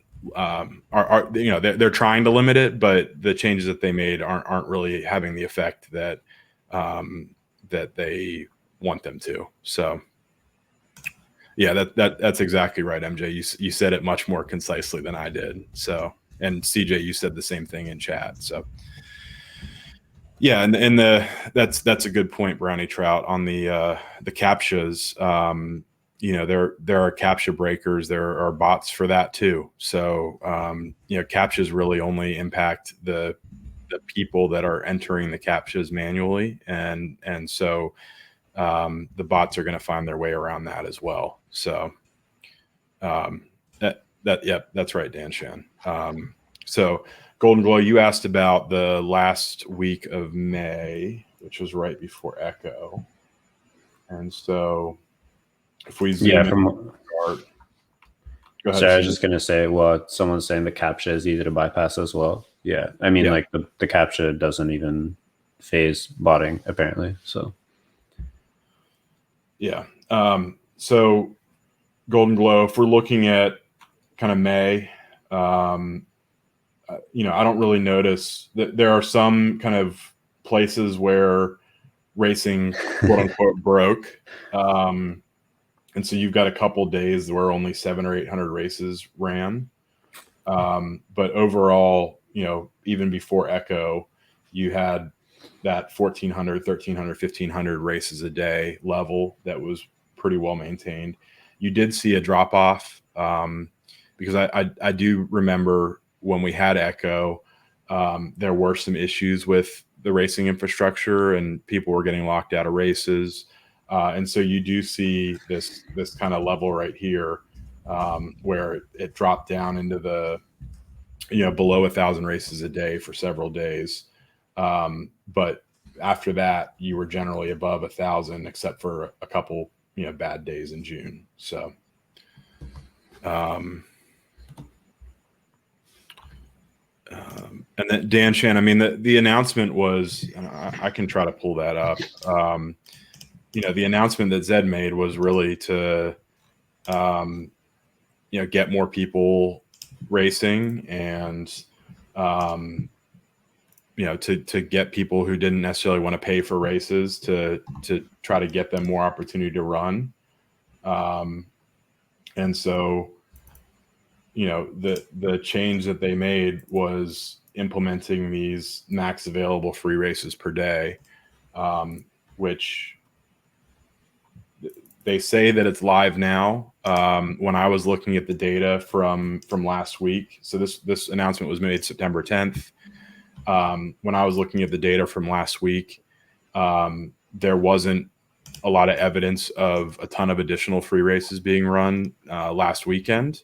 they're trying to limit it, but the changes that they made aren't really having the effect that they want them to. So. Yeah, that's exactly right, MJ. You said it much more concisely than I did. So, and CJ, you said the same thing in chat. So, yeah, and that's a good point, Brownie Trout, on the CAPTCHAs. There are CAPTCHA breakers. There are bots for that too. So, CAPTCHAs really only impact the people that are entering the CAPTCHAs manually, and so. The bots are going to find their way around that as well. So that's right, Dan Shan. So Golden Glow, you asked about the last week of May, which was right before Echo. And so if we zoom in, go ahead. Sorry, I was just going to say, well, someone's saying the CAPTCHA is easy to bypass as well. Yeah. I mean, like the CAPTCHA doesn't even phase botting apparently. So. Yeah. So Golden Glow, if we're looking at kind of May, I don't really notice that there are some kind of places where racing quote unquote broke. And so you've got a couple days where only 700 or 800 races ran. But overall, even before Echo, you had that 1,400, 1,300, 1,500 races a day level that was pretty well maintained. You did see a drop off because I do remember when we had Echo, there were some issues with the racing infrastructure and people were getting locked out of races. And so you do see this kind of level right here where it dropped down into the, below 1,000 races a day for several days. But after that, you were generally above 1,000, except for a couple, bad days in June. So, and then Dan Shan, I mean, the announcement was, and I can try to pull that up. The announcement that ZED made was really to, get more people racing and, to get people who didn't necessarily want to pay for races to try to get them more opportunity to run. And so, the change that they made was implementing these max available free races per day, which they say that it's live now. When I was looking at the data from last week, so this announcement was made September 10th. When I was looking at the data from last week, there wasn't a lot of evidence of a ton of additional free races being run last weekend.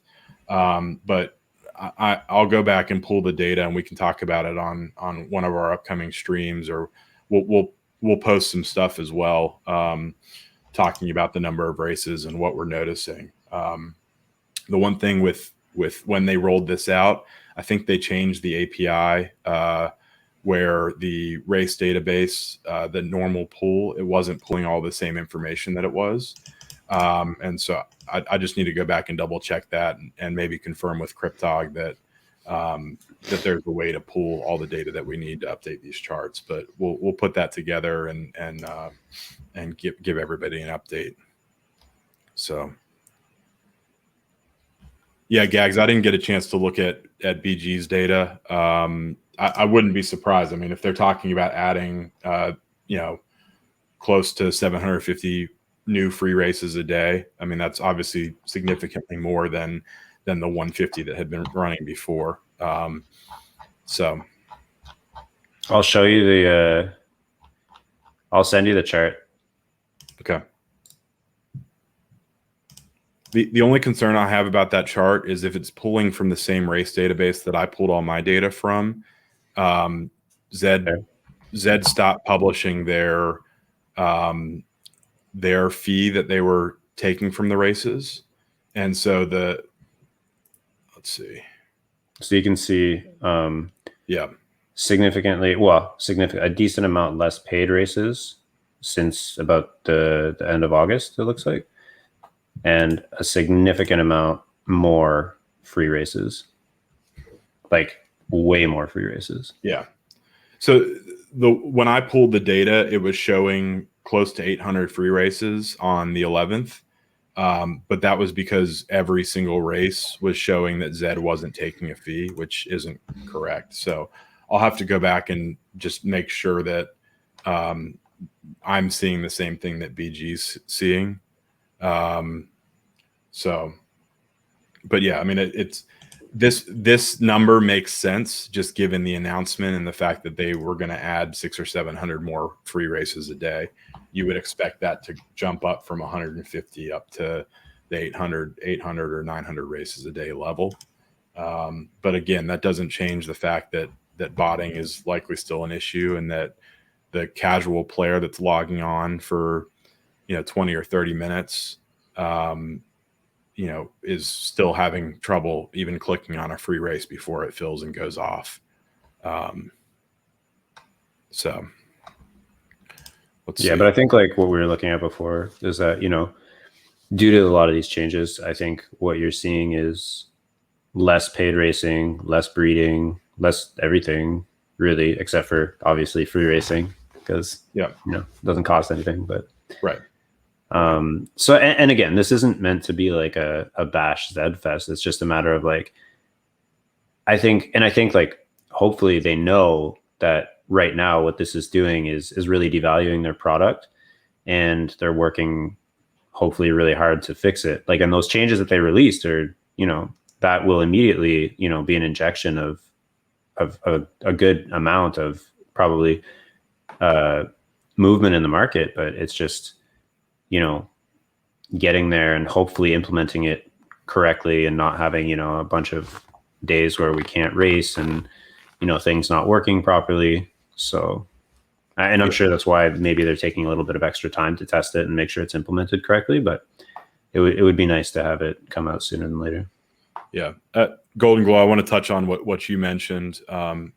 But I'll go back and pull the data, and we can talk about it on one of our upcoming streams, or we'll post some stuff as well, talking about the number of races and what we're noticing. The one thing with when they rolled this out, I think they changed the API where the race database, the normal pool, it wasn't pulling all the same information that it was. And so I just need to go back and double check that and maybe confirm with Cryptog that that there's a way to pull all the data that we need to update these charts. But we'll put that together and give everybody an update. So yeah, Gags, I didn't get a chance to look at BG's data. I wouldn't be surprised. I mean, if they're talking about adding close to 750 new free races a day, I mean, that's obviously significantly more than the 150 that had been running before. So I'll show you I'll send you the chart. Okay. The only concern I have about that chart is if it's pulling from the same race database that I pulled all my data from. ZED stopped publishing their fee that they were taking from the races, and so let's see. So you can see, yeah, a decent amount less paid races since about the end of August, it looks like, and a significant amount more free races, like way more free races. Yeah. So when I pulled the data, it was showing close to 800 free races on the 11th. But that was because every single race was showing that ZED wasn't taking a fee, which isn't correct. So I'll have to go back and just make sure that I'm seeing the same thing that BG's seeing. But yeah, I mean, it's this number makes sense just given the announcement and the fact that they were going to add 600 or 700 more free races a day. You would expect that to jump up from 150 up to the 800 or 900 races a day level. But again, that doesn't change the fact that botting is likely still an issue, and that the casual player that's logging on for 20 or 30 minutes is still having trouble even clicking on a free race before it fills and goes off. So let's see. But I think like what we were looking at before is that, due to a lot of these changes, I think what you're seeing is less paid racing, less breeding, less everything really, except for obviously free racing, because it doesn't cost anything, but right. So, and again, this isn't meant to be like a bash ZED fest. It's just a matter of like, I think like, hopefully they know that right now what this is doing is really devaluing their product, and they're working hopefully really hard to fix it. Like, and those changes that they released are, that will immediately, be an injection of a good amount of probably movement in the market, but it's just, getting there and hopefully implementing it correctly and not having, a bunch of days where we can't race and, things not working properly. So, and I'm sure that's why maybe they're taking a little bit of extra time to test it and make sure it's implemented correctly, but it would be nice to have it come out sooner than later. Yeah. Golden Glow, I want to touch on what you mentioned.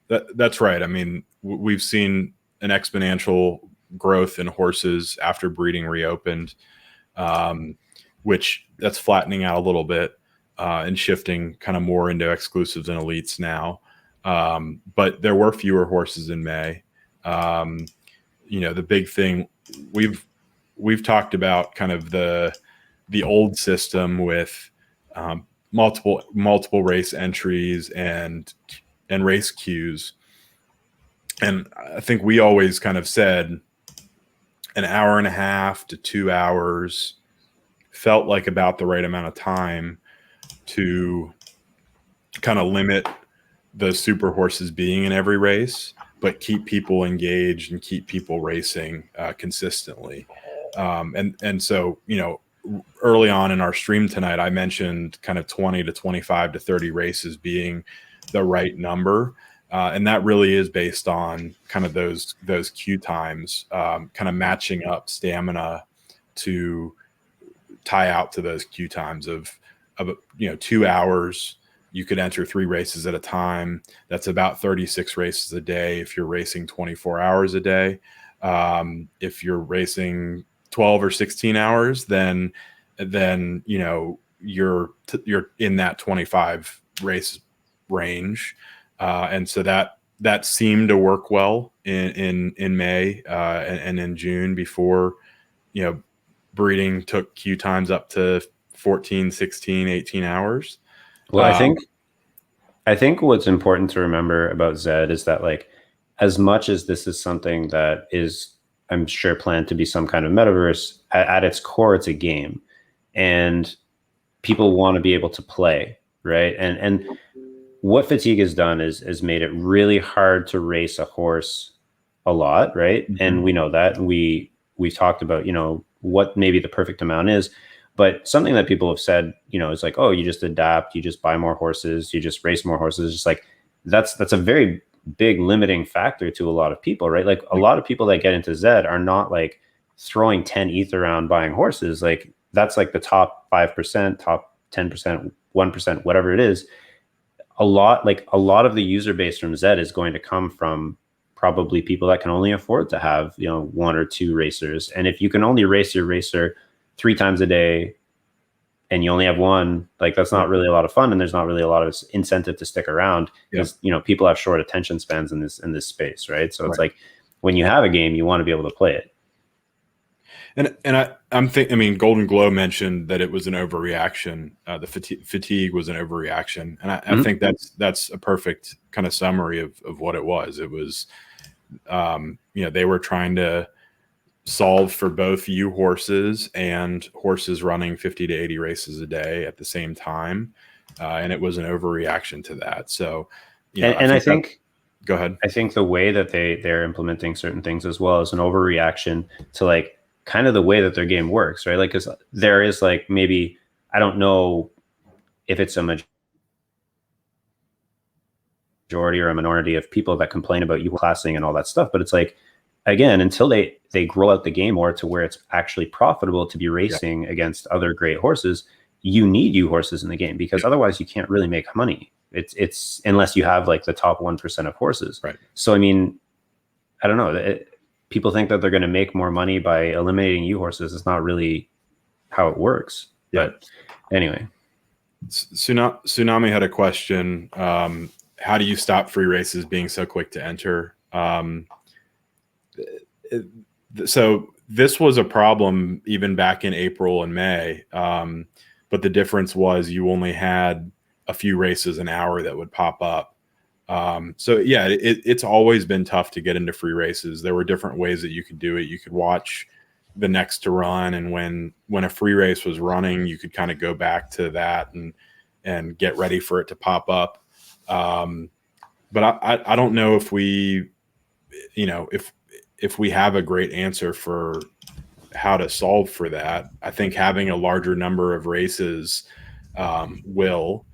That's right. I mean, we've seen an exponential growth in horses after breeding reopened, which that's flattening out a little bit and shifting kind of more into exclusives and elites now. But there were fewer horses in May. The big thing we've talked about kind of the old system with multiple race entries and race queues. And I think we always kind of said an hour and a half to 2 hours felt like about the right amount of time to kind of limit the super horses being in every race, but keep people engaged and keep people racing consistently. And so, early on in our stream tonight, I mentioned kind of 20 to 25 to 30 races being the right number. And that really is based on kind of those queue times, kind of matching up stamina to tie out to those queue times of 2 hours. You could enter 3 races at a time. That's about 36 races a day if you're racing 24 hours a day. If you're racing 12 or 16 hours, then you're in that 25 race range. And so that seemed to work well in May and in June before, breeding took queue times up to 14, 16, 18 hours. Well, I think what's important to remember about ZED is that, like, as much as this is something that is, I'm sure, planned to be some kind of metaverse, at its core, it's a game, and people want to be able to play, right? And what fatigue has done is made it really hard to race a horse a lot, right? Mm-hmm. And we know that. We've talked about, what maybe the perfect amount is. But something that people have said, is like, oh, you just adapt, you just buy more horses, you just race more horses. It's just like, that's a very big limiting factor to a lot of people, right? Like, a lot of people that get into ZED are not like throwing 10 ETH around buying horses. Like, that's like the top 5%, top 10%, 1%, whatever it is. A lot of the user base from ZED is going to come from probably people that can only afford to have, 1 or 2 racers. And if you can only race your racer 3 times a day and you only have one, like, that's not really a lot of fun, and there's not really a lot of incentive to stick around because people have short attention spans in this space, right? So it's like, when you have a game, you want to be able to play it. And Golden Glow mentioned that it was an overreaction. The fatigue was an overreaction, and I think that's a perfect kind of summary of what it was. It was, they were trying to solve for both you horses and horses running 50 to 80 races a day at the same time, and it was an overreaction to that. So, I think go ahead. I think the way that they're implementing certain things as well is an overreaction to, like, kind of the way that their game works, right? Like, because there is, like, maybe, I don't know if it's a majority or a minority of people that complain about you classing and all that stuff, but it's like, again, until they grow out the game more to where it's actually profitable to be racing against other great horses, you need you horses in the game, because otherwise you can't really make money. It's unless you have, like, the top 1% of horses. Right. So, I mean, I don't know. People think that they're going to make more money by eliminating you horses. It's not really how it works. Yeah. But anyway. Tsunami had a question. How do you stop free races being so quick to enter? So this was a problem even back in April and May. But the difference was you only had a few races an hour that would pop up. It's always been tough to get into free races. There were different ways that you could do it. You could watch the next to run, and when a free race was running, you could kind of go back to that and get ready for it to pop up. But I don't know if we, if we have a great answer for how to solve for that. I think having a larger number of races will.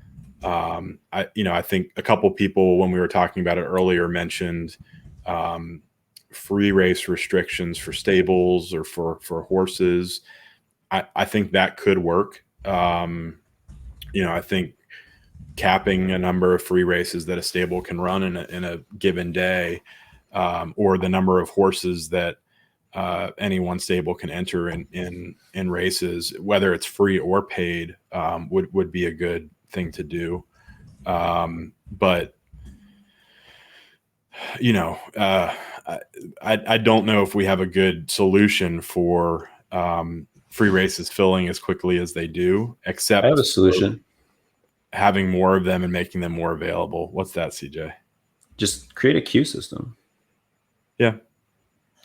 I think a couple people, when we were talking about it earlier, mentioned free race restrictions for stables or for horses. I think that could work. I think capping a number of free races that a stable can run in a given day, or the number of horses that any one stable can enter in races, whether it's free or paid, would be a good thing to do. But I don't know if we have a good solution for free races filling as quickly as they do, except I have a solution. Having more of them and making them more available. What's that, CJ? Just create a queue system. Yeah.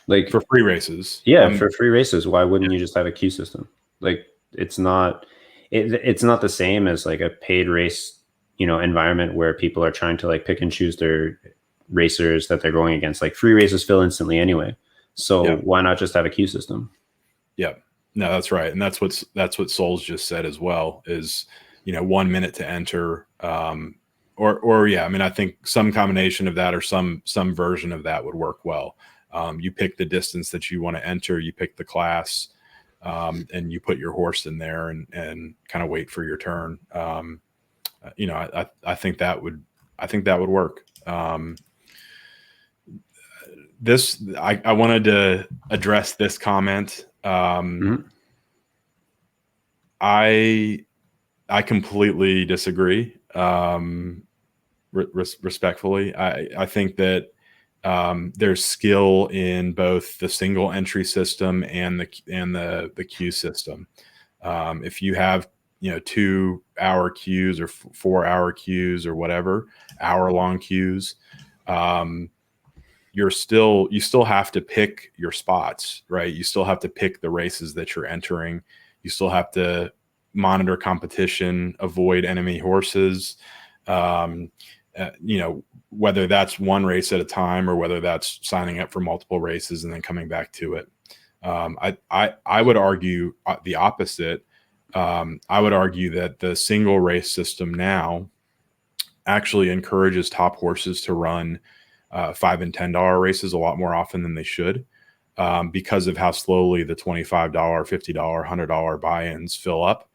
Like for free races. Yeah, for free races. Why wouldn't you just have a queue system? Like, it's not the same as like a paid race, environment where people are trying to like pick and choose their racers that they're going against. Like, free races fill instantly anyway. So why not just have a queue system? Yeah, no, that's right. And that's what Souls just said as well is, 1 minute to enter. Or yeah, I mean, I think some combination of that or some version of that would work well. You pick the distance that you want to enter, you pick the class, and you put your horse in there and kind of wait for your turn. I think that would work. I wanted to address this comment. I completely disagree. Respectfully, I think that there's skill in both the single entry system and the queue system. If you have 2-hour queues or 4-hour queues or whatever, hour-long queues, you still have to pick your spots, right? You still have to pick the races that you're entering. You still have to monitor competition, avoid enemy horses. Whether that's one race at a time or whether that's signing up for multiple races and then coming back to it. I would argue the opposite. I would argue that the single race system now actually encourages top horses to run $5 and $10 races a lot more often than they should, because of how slowly the $25, $50, $100 buy-ins fill up.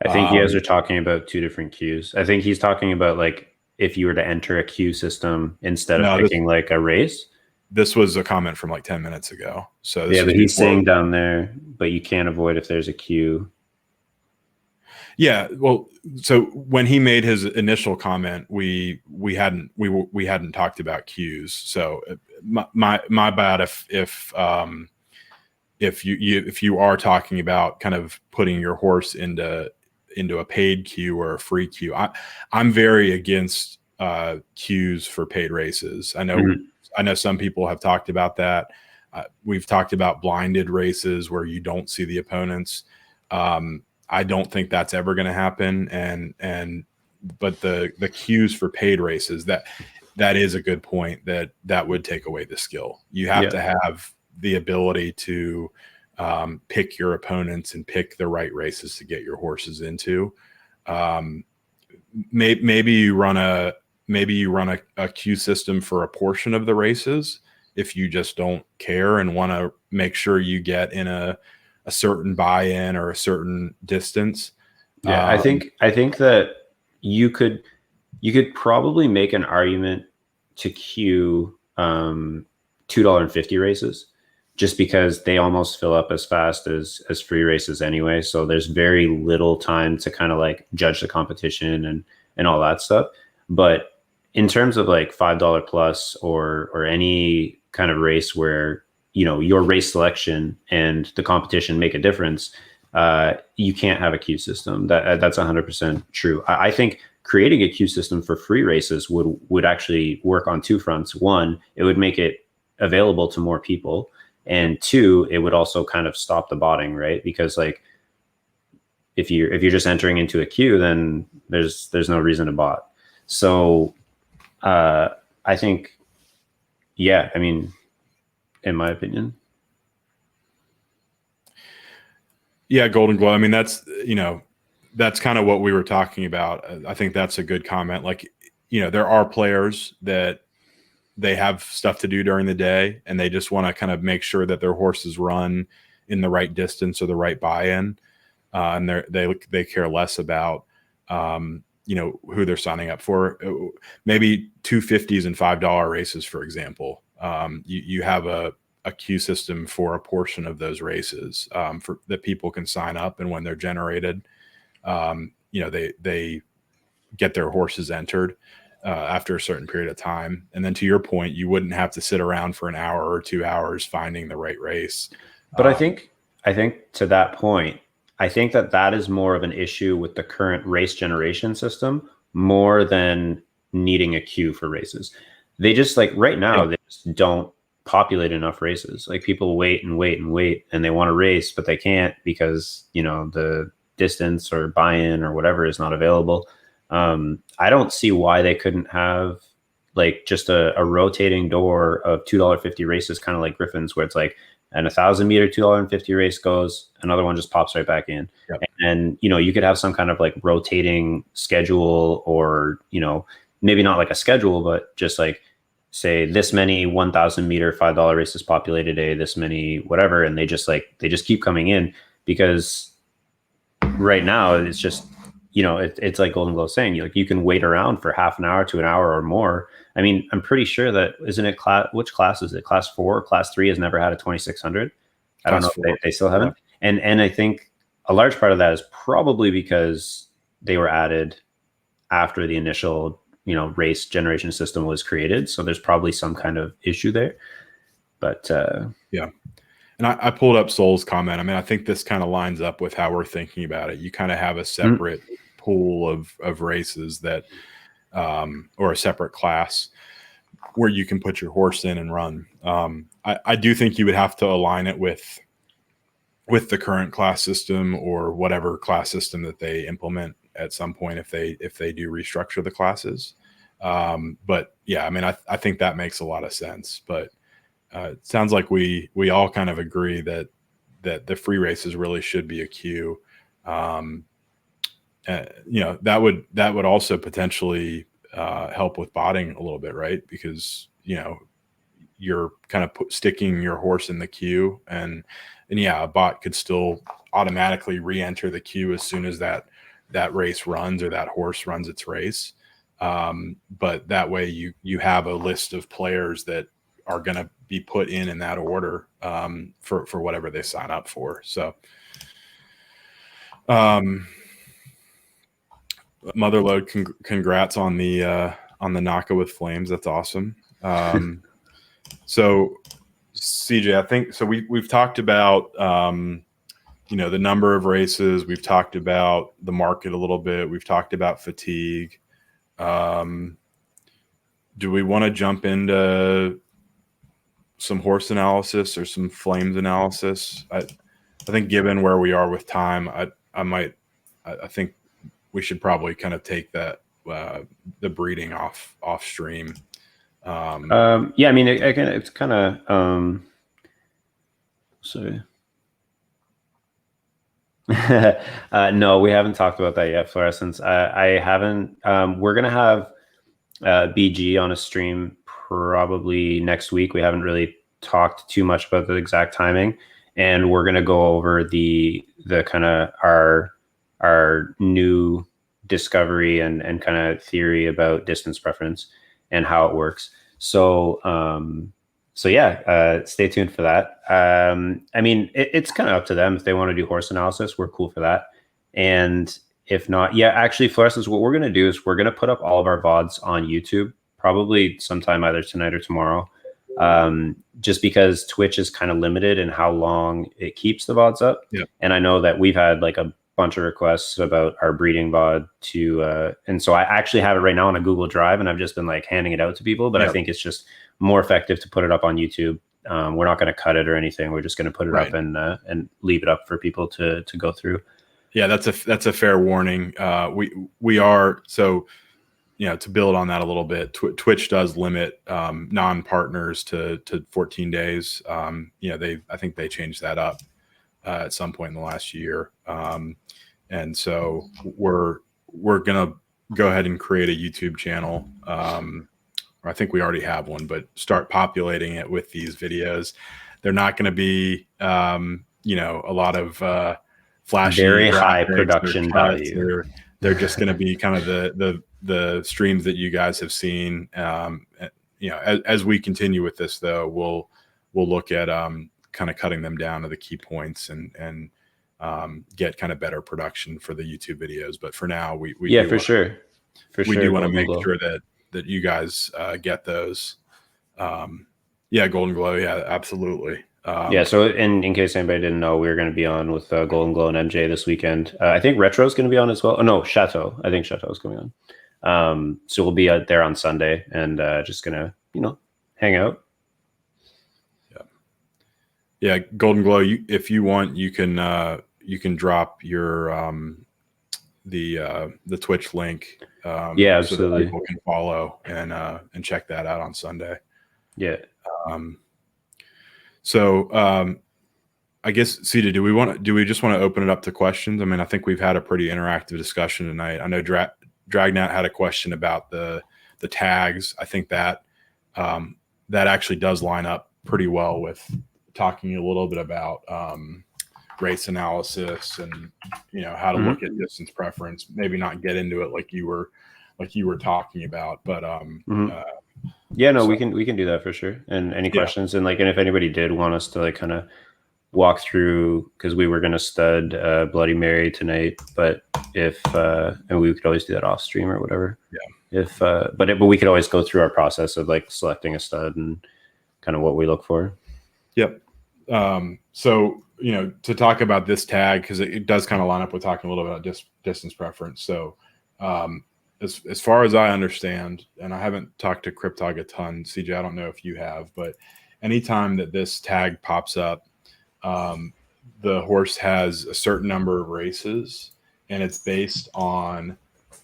I think you guys are talking about two different queues. I think he's talking about like if you were to enter a queue system instead of picking like a race. This was a comment from like 10 minutes ago. So yeah, but he's saying down there, but you can't avoid if there's a queue. Yeah, well, so when he made his initial comment, we hadn't talked about queues. So my bad if you are talking about kind of putting your horse into a paid queue or a free queue. I'm very against queues for paid races. I know some people have talked about that. We've talked about blinded races where you don't see the opponents. I don't think that's ever going to happen. But the queues for paid races, that is a good point, that would take away the skill. You have to have the ability to pick your opponents and pick the right races to get your horses into. Maybe you run a queue system for a portion of the races if you just don't care and want to make sure you get in a certain buy-in or a certain distance. Yeah, I think that you could probably make an argument to queue $2.50 races, just because they almost fill up as fast as free races anyway. So there's very little time to kind of like judge the competition and all that stuff. But in terms of like $5 plus or any kind of race where your race selection and the competition make a difference, you can't have a queue system. That's 100% true. I think creating a queue system for free races would actually work on two fronts. One, it would make it available to more people, and two, it would also kind of stop the botting, right? Because like if you're just entering into a queue, then there's no reason to bot. So I think, yeah, I mean, in my opinion. Yeah, Golden Glow. I mean, that's kind of what we were talking about. I think that's a good comment. Like, there are players that they have stuff to do during the day and they just want to kind of make sure that their horses run in the right distance or the right buy-in. And they care less about, who they're signing up for. Maybe $2.50s and $5 races, for example. You have a queue system for a portion of those races for that people can sign up, and when they're generated, they get their horses entered after a certain period of time. And then to your point, you wouldn't have to sit around for an hour or 2 hours finding the right race. But I think to that point, I think that is more of an issue with the current race generation system more than needing a queue for races. They just like right now, they just don't populate enough races. Like people wait and wait and wait and they want to race, but they can't because, the distance or buy-in or whatever is not available. I don't see why they couldn't have like just a rotating door of $2.50 races, kind of like Griffin's, where it's like and 1,000-meter $2.50 race goes, another one just pops right back in. Yep. And you could have some kind of like rotating schedule, or maybe not like a schedule, but just like say this many 1,000-meter $5 races populate a day, this many whatever, and they just keep coming in, because right now it's just it's like Golden Glow saying, you can wait around for half an hour to an hour or more. I mean, I'm pretty sure that, isn't it which class is it? Class 4, Class 3 has never had a 2,600. I don't know if they still haven't. Yeah. And I think a large part of that is probably because they were added after the initial race generation system was created. So there's probably some kind of issue there. But yeah. And I pulled up Soul's comment. I mean, I think this kind of lines up with how we're thinking about it. You kind of have a separate pool of races that, or a separate class where you can put your horse in and run. I do think you would have to align it with the current class system, or whatever class system that they implement at some point, if they do restructure the classes. But yeah, I mean, I think that makes a lot of sense. But it sounds like we all kind of agree that the free races really should be a queue. That would also potentially help with botting a little bit, right? Because you're kind of sticking your horse in the queue, and yeah, a bot could still automatically re-enter the queue as soon as that race runs, or that horse runs its race. But that way you have a list of players that are going to be put in that order for whatever they sign up for. So Motherload, congrats on the Naka with Flames. That's awesome. So CJ, I think so. We've talked about the number of races. We've talked about the market a little bit. We've talked about fatigue. Do we want to jump into some horse analysis or some Flames analysis? I think given where we are with time, I think we should probably kind of take that the breeding off stream. Yeah, I mean, again, it's kind of sorry. No, we haven't talked about that yet, Fluorescence. I haven't. We're gonna have BG on a stream probably next week. We haven't really talked too much about the exact timing, and we're gonna go over the kind of our new discovery and kind of theory about distance preference and how it works. So yeah, stay tuned for that. I mean, it's kind of up to them. If they want to do horse analysis, we're cool for that. And if not, yeah, actually, Fluorescence, what we're going to do is we're going to put up all of our VODs on YouTube, probably sometime either tonight or tomorrow, just because Twitch is kind of limited in how long it keeps the VODs up. Yeah. And I know that we've had like a bunch of requests about our breeding VOD to, and so I actually have it right now on a Google Drive, and I've just been like handing it out to people, but I think it's just more effective to put it up on YouTube. We're not going to cut it or anything. We're just going to put it up and leave it up for people to go through. Yeah, that's a fair warning. We are, so to build on that a little bit, Twitch does limit non-partners to 14 days. I think they changed that up at some point in the last year, and so we're gonna go ahead and create a YouTube channel. I think we already have one, but start populating it with these videos. They're not going to be, a lot of flashy, very high production value. They're just going to be kind of the streams that you guys have seen. As we continue with this, though, we'll look at kind of cutting them down to the key points and get kind of better production for the YouTube videos. But for now, we for sure do want to make sure that you guys get those. Golden Glow. Yeah, absolutely. So in case anybody didn't know, we were going to be on with Golden Glow and MJ this weekend. I think Retro is going to be on as well. Oh, no, Chateau. I think Chateau is coming on. So we'll be out there on Sunday and just going to, hang out. Yeah. Golden Glow. If you want, you can drop your the Twitch link. Absolutely. So that people can follow and check that out on Sunday. Yeah. So I guess, Cedar, do we just want to open it up to questions? I mean, I think we've had a pretty interactive discussion tonight. I know Dragnat had a question about the tags. I think that that actually does line up pretty well with talking a little bit about race analysis and how to look at distance preference. Maybe not get into it like you were talking about, but yeah, no, we can do that for sure. And any questions, and if anybody did want us to kind of walk through, because we were going to stud Bloody Mary tonight, but if and we could always do that off stream or whatever. Yeah. If but we could always go through our process of selecting a stud and kind of what we look for. Yep. So to talk about this tag, because it does kind of line up with talking a little bit about distance preference. So as far as I understand, and I haven't talked to Cryptog a ton, CJ, I don't know if you have, but anytime that this tag pops up, the horse has a certain number of races, and it's based on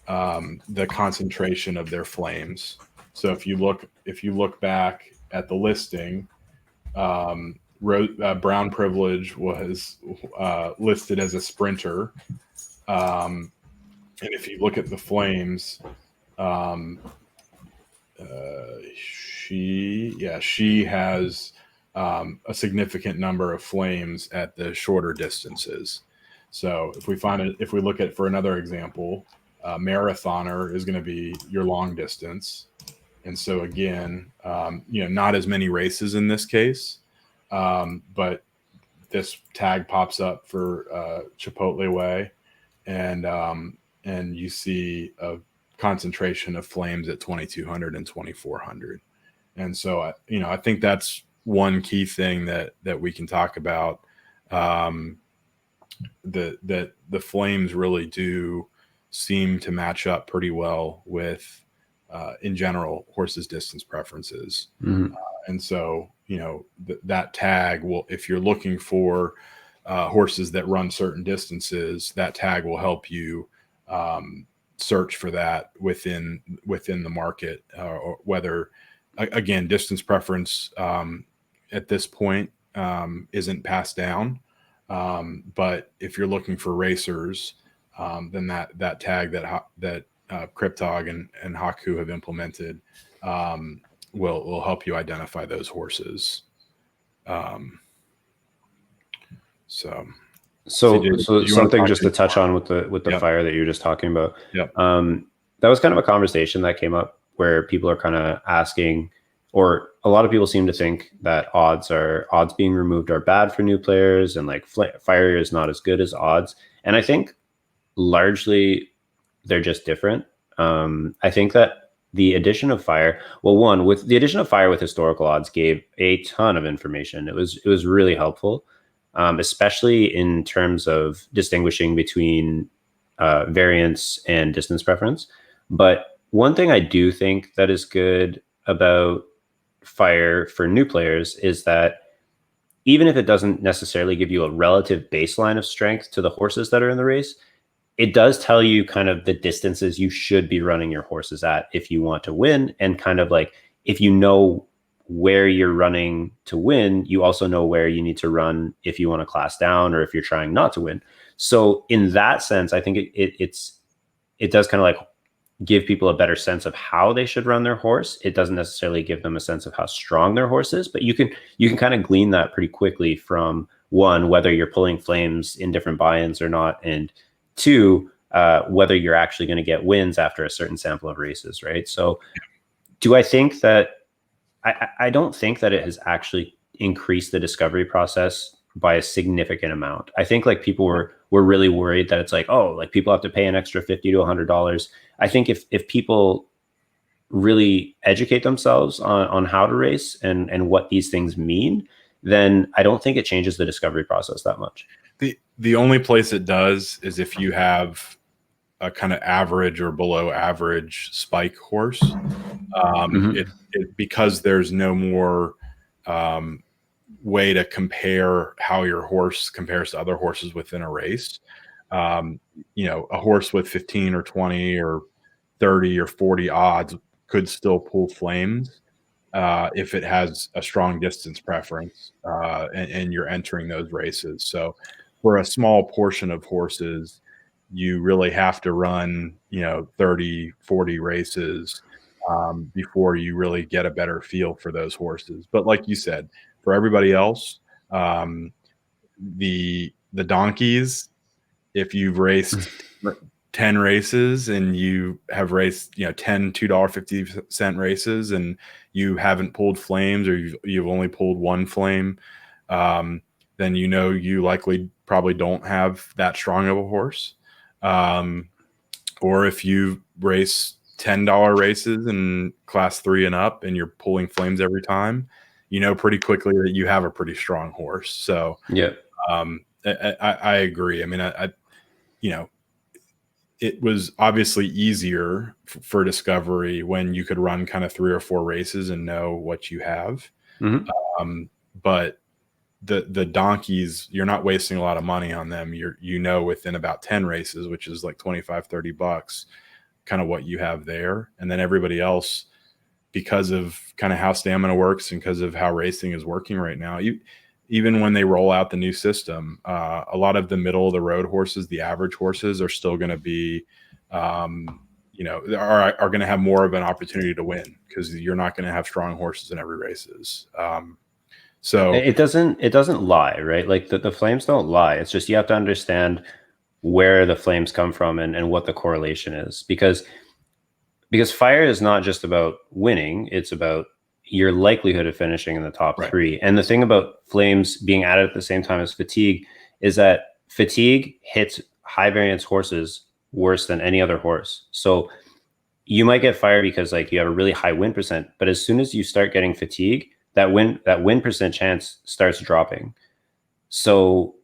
the concentration of their flames. So if you look back at the listing, Brown Privilege was listed as a sprinter, and if you look at the flames, she has a significant number of flames at the shorter distances. So if we look at, for another example, marathoner is going to be your long distance, and so again, not as many races in this case, but this tag pops up for Chipotle Way, and you see a concentration of flames at 2,200 and 2,400, and so I think that's one key thing that we can talk about. That the flames really do seem to match up pretty well with, in general, horses' distance preferences. And so, that tag will, if you're looking for horses that run certain distances, that tag will help you search for that within the market, or whether, again, distance preference at this point isn't passed down. But if you're looking for racers, then that tag that Cryptog and Haku have implemented will help you identify those horses. So something just to touch on with the fire that you're just talking about. Yep. That was kind of a conversation that came up where people are kind of asking, or a lot of people seem to think that odds being removed are bad for new players, and fire is not as good as odds. And I think largely they're just different. I think that the addition of fire, with the addition of fire with historical odds gave a ton of information. It was really helpful, especially in terms of distinguishing between variance and distance preference. But one thing I do think that is good about fire for new players is that even if it doesn't necessarily give you a relative baseline of strength to the horses that are in the race, it does tell you kind of the distances you should be running your horses at if you want to win. And kind of if you know where you're running to win, you also know where you need to run if you want to class down or if you're trying not to win. So in that sense, I think it does kind of give people a better sense of how they should run their horse. It doesn't necessarily give them a sense of how strong their horse is, but you can kind of glean that pretty quickly from, one, whether you're pulling flames in different buy-ins or not, and two, whether you're actually going to get wins after a certain sample of races, right? So do I think that I don't think that it has actually increased the discovery process by a significant amount. I think people were really worried that it's people have to pay an extra $50 to $100. I think if people really educate themselves on how to race and what these things mean, then I don't think it changes the discovery process that much. The only place it does is if you have a kind of average or below average spike horse. Because there's no more way to compare how your horse compares to other horses within a race. A horse with 15 or 20 or 30 or 40 odds could still pull flames if it has a strong distance preference and you're entering those races. So for a small portion of horses, you really have to run, 30, 40 races before you really get a better feel for those horses. But like you said, for everybody else, the donkeys, if you've raced 10 races and you have raced 10 $2.50 races and you haven't pulled flames, or you've only pulled one flame, then you likely probably don't have that strong of a horse. Or if you race $10 races in class 3 and up and you're pulling flames every time, pretty quickly that you have a pretty strong horse. So Yeah. I agree. I mean, it was obviously easier for Discovery when you could run kind of 3 or 4 races and know what you have. But the donkeys, you're not wasting a lot of money on them. Within about 10 races, which is like $25-$30, kind of what you have there. And then everybody else, because of kind of how stamina works and because of how racing is working right now, even when they roll out the new system, a lot of the middle of the road horses, the average horses, are still going to be, are going to have more of an opportunity to win because you're not going to have strong horses in every races. So it doesn't lie, right? Like the flames don't lie. It's just you have to understand where the flames come from and what the correlation is, because fire is not just about winning, it's about your likelihood of finishing in the top Right. 3. And the thing about flames being added at the same time as fatigue is that fatigue hits high variance horses worse than any other horse. So you might get fire because like you have a really high win percent, but as soon as you start getting fatigue, that win percent chance starts dropping. So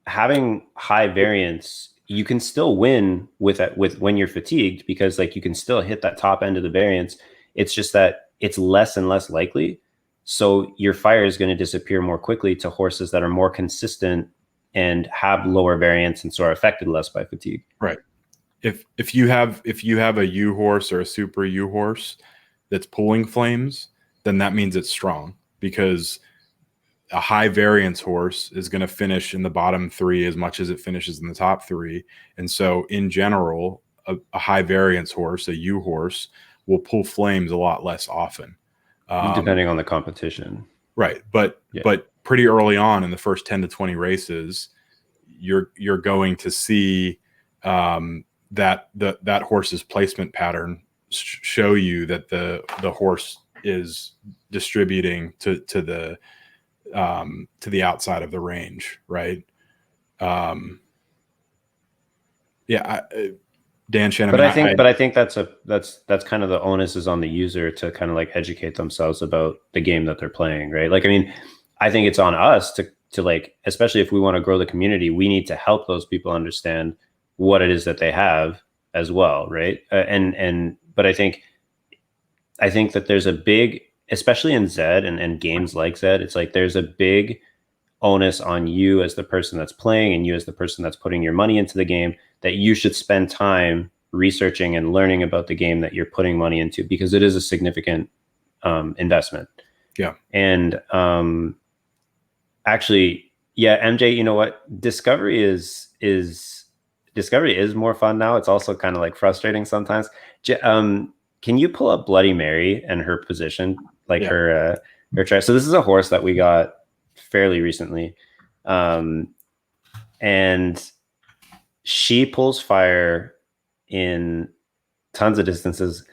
having high variance, you can still win with when you're fatigued, because like you can still hit that top end of the variance. It's just that it's less and less likely. So your fire is going to disappear more quickly to horses that are more consistent and have lower variance and so are affected less by fatigue. Right. If you have a U horse or a super U horse that's pulling flames, then that means it's strong, because a high variance horse is going to finish in the bottom 3 as much as it finishes in the top 3. And so in general, a high variance horse, a U horse, will pull flames a lot less often. Depending on the competition. Right. But pretty early on in the first 10 to 20 races, you're going to see that horse's placement pattern show you that the horse is distributing to the outside of the range, right? Dan Shannon. But I think that's kind of the onus is on the user to kind of like educate themselves about the game that they're playing, right? Like, I mean, I think it's on us to like, especially if we want to grow the community, we need to help those people understand what it is that they have as well, right? But I think that there's a big, especially in ZED and games like ZED, it's like there's a big onus on you as the person that's playing and you as the person that's putting your money into the game, that you should spend time researching and learning about the game that you're putting money into, because it is a significant investment. Yeah. And actually, yeah, MJ, you know what? Discovery is more fun now. It's also kind of like frustrating sometimes. Can you pull up Bloody Mary and her position, like her track? So this is a horse that we got fairly recently, and she pulls fire in tons of distances,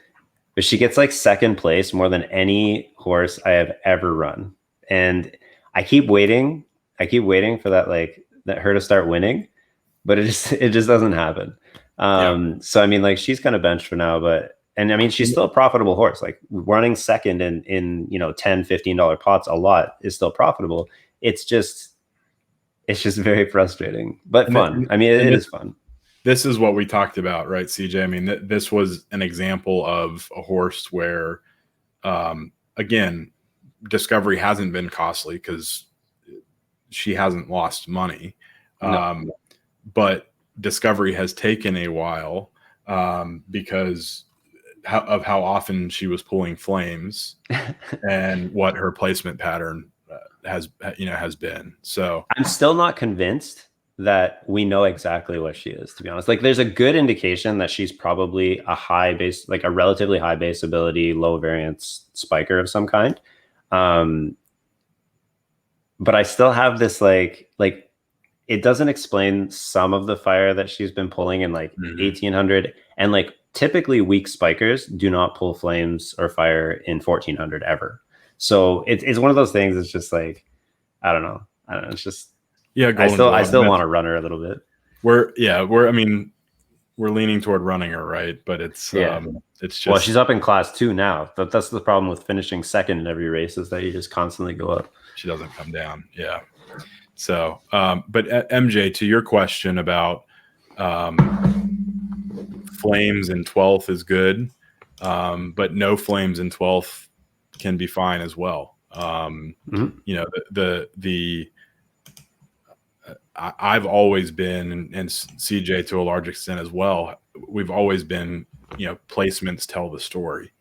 but she gets like second place more than any horse I have ever run. And I keep waiting for that her to start winning, but it just doesn't happen. So I mean, like, she's kind of benched for now, and I mean, she's still a profitable horse. Like, running second in $10, $15 pots a lot is still profitable. It's just very frustrating, but fun. I mean, it is fun. This is what we talked about, right, CJ? I mean, this was an example of a horse where, again, Discovery hasn't been costly because she hasn't lost money. No. But Discovery has taken a while because how often she was pulling flames and what her placement pattern has been. So I'm still not convinced that we know exactly what she is, to be honest. Like, there's a good indication that she's probably a high base, like a relatively high base ability, low variance spiker of some kind. But I still have this like it doesn't explain some of the fire that she's been pulling in like 1800, and like typically weak spikers do not pull flames or fire in 1400 ever. So it's one of those things. It's just like, I don't know. It's just, yeah, I still want to run her a little bit. We're leaning toward running her, right? But it's just, well, she's up in class 2 now. That's the problem with finishing second in every race, is that you just constantly go up. She doesn't come down. Yeah. So, but MJ, to your question about flames in 12th is good, but no flames in 12th can be fine as well. I've always been, and CJ to a large extent as well, we've always been, placements tell the story.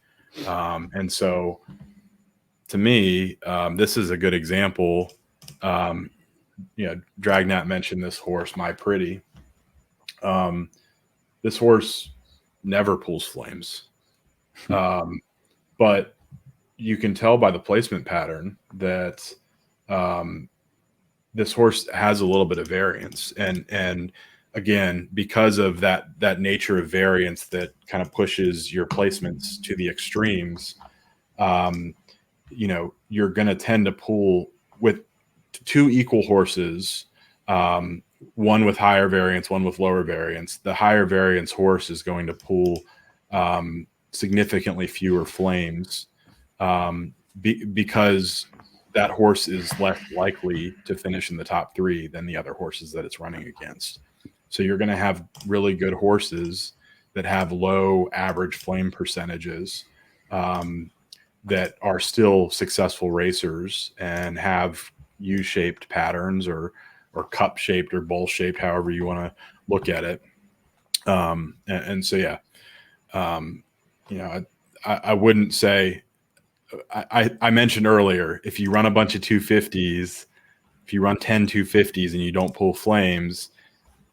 And so to me, this is a good example. Dragnat mentioned this horse, My Pretty. This horse never pulls flames. But you can tell by the placement pattern that this horse has a little bit of variance. And again, because of that nature of variance that kind of pushes your placements to the extremes, you're going to tend to pull with two equal horses, one with higher variance, one with lower variance. The higher variance horse is going to pull significantly fewer flames because that horse is less likely to finish in the top 3 than the other horses that it's running against. So you're going to have really good horses that have low average flame percentages that are still successful racers and have U-shaped patterns or cup-shaped or bowl-shaped, however you want to look at it. And so, yeah, I wouldn't say, I mentioned earlier, if you run a bunch of 250s, if you run 10 250s and you don't pull flames,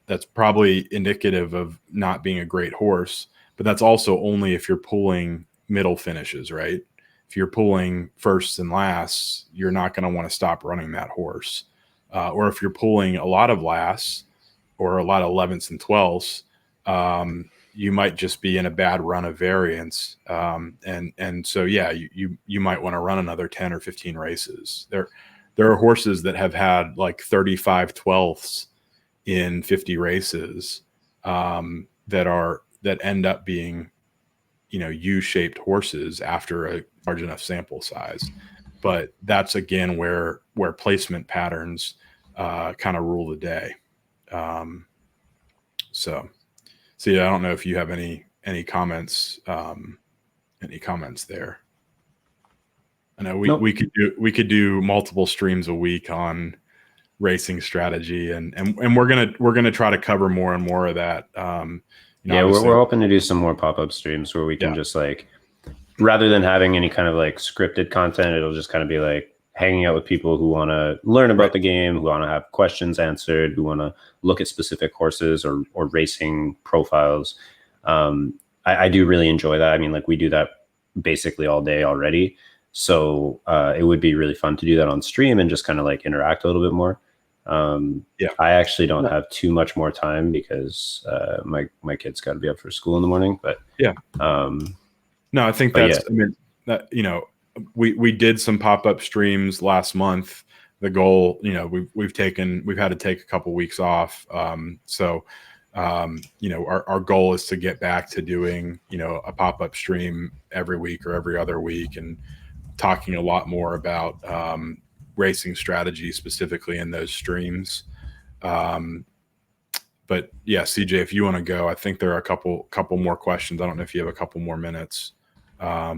that's probably indicative of not being a great horse. But that's also only if you're pulling middle finishes, right? If you're pulling firsts and lasts, you're not going to want to stop running that horse. Or if you're pulling a lot of lasts or a lot of 11ths and 12ths, you might just be in a bad run of variance. And so, yeah, you might want to run another 10 or 15 races. There are horses that have had like 35 12ths in 50 races that end up being, U-shaped horses after a large enough sample size. But that's again where placement patterns kind of rule the day. So yeah, I don't know if you have any comments there. I know we could do multiple streams a week on racing strategy, and we're gonna try to cover more and more of that. We're hoping to do some more pop-up streams where we can just like, rather than having any kind of like scripted content, it'll just kind of be like hanging out with people who want to learn about the game, who want to have questions answered, who want to look at specific horses or racing profiles. I do really enjoy that. I mean, like, we do that basically all day already. So it would be really fun to do that on stream and just kind of like interact a little bit more. I actually don't have too much more time because my kid's got to be up for school in the morning. But no, I think that's, I mean, that, we did some pop-up streams last month. The goal, we've had to take a couple weeks off. So our goal is to get back to doing, a pop-up stream every week or every other week and talking a lot more about racing strategy specifically in those streams. But yeah, CJ, if you want to go, I think there are a couple more questions. I don't know if you have a couple more minutes. I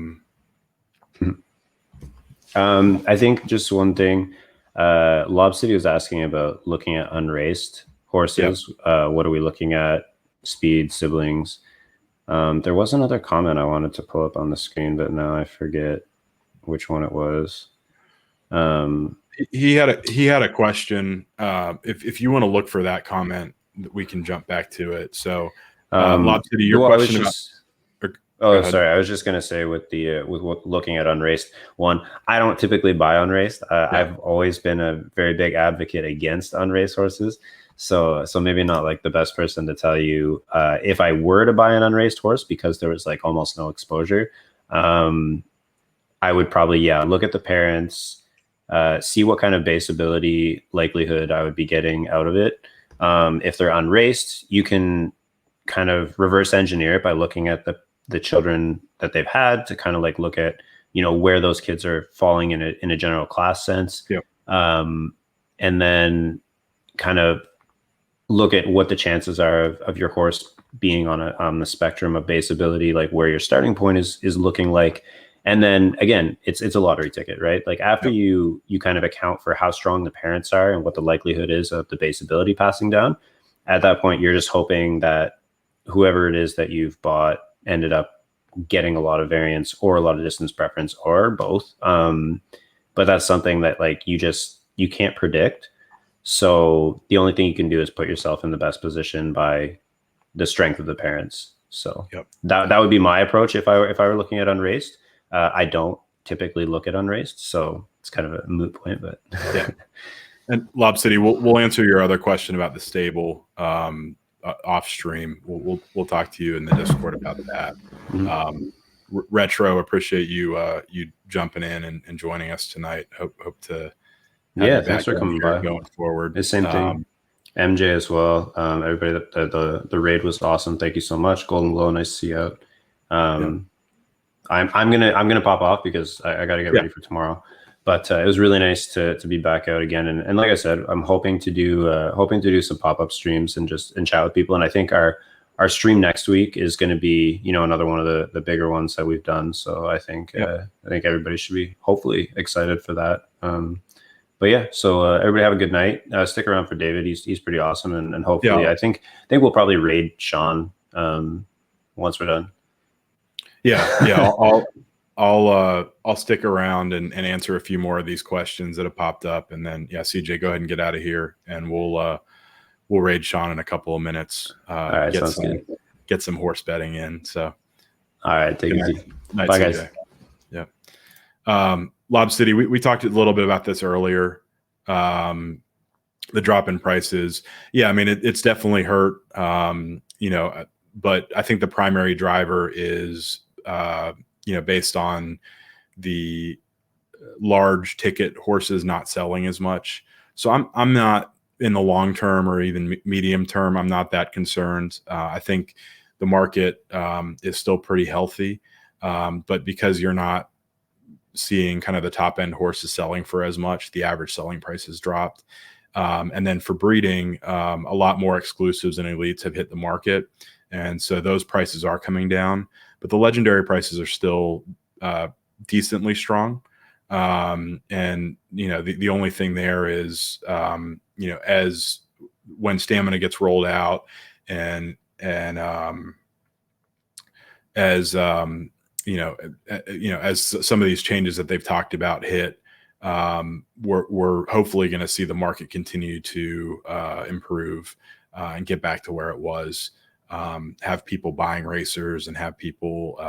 think just one thing, Lob City was asking about looking at unraced horses. What are we looking at? Speed, siblings. There was another comment I wanted to pull up on the screen, but now I forget which one it was. He had a question. If you want to look for that comment, we can jump back to it. So, Lob City, your question about. Oh, sorry. I was just gonna say with looking at unraced one, I don't typically buy unraced. I've always been a very big advocate against unraced horses. So maybe not like the best person to tell you if I were to buy an unraced horse because there was like almost no exposure. I would probably look at the parents, see what kind of base ability likelihood I would be getting out of it. If they're unraced, you can kind of reverse engineer it by looking at the children that they've had to kind of like look at, where those kids are falling in a general class sense. Yep. And then kind of look at what the chances are of your horse being on the spectrum of base ability, like where your starting point is looking like. And then again, it's a lottery ticket, right? Like after you kind of account for how strong the parents are and what the likelihood is of the base ability passing down, at that point, you're just hoping that whoever it is that you've bought ended up getting a lot of variance or a lot of distance preference or both. But that's something that like you can't predict. So the only thing you can do is put yourself in the best position by the strength of the parents. So that would be my approach if I were looking at unraced. I don't typically look at unraced, so it's kind of a moot point. But And Lob City, we'll answer your other question about the stable off stream. We'll talk to you in the Discord about that. Mm-hmm. Retro, appreciate you jumping in and joining us tonight. Hope to thanks for coming by going forward. The same thing. MJ as well. Everybody, the raid was awesome. Thank you so much. Golden Glow, nice to see you out. I'm gonna pop off because I got to get ready for tomorrow. But it was really nice to be back out again. And like I said, I'm hoping to do some pop-up streams and chat with people. And I think our stream next week is going to be, another one of the bigger ones that we've done. So I think everybody should be hopefully excited for that. But yeah, so everybody have a good night. Stick around for David. He's pretty awesome. And hopefully I think we'll probably raid Sean once we're done. I'll stick around and answer a few more of these questions that have popped up, and then CJ, go ahead and get out of here, and we'll raid Sean in a couple of minutes. All right, sounds good. Get some horse betting in. So, all right, take it easy. Bye, CJ. Guys. Yeah. Lob City, we talked a little bit about this earlier. The drop in prices. Yeah, I mean it's definitely hurt. But I think the primary driver is based on the large ticket horses not selling as much. So I'm not in the long term or even medium term. I'm not that concerned. I think the market is still pretty healthy, but because you're not seeing kind of the top end horses selling for as much, the average selling price has dropped. And then for breeding, a lot more exclusives and elites have hit the market. And so those prices are coming down, but the legendary prices are still decently strong. And, the only thing there is, as when stamina gets rolled out and as some of these changes that they've talked about hit, we're hopefully going to see the market continue to improve and get back to where it was. Have people buying racers and have people,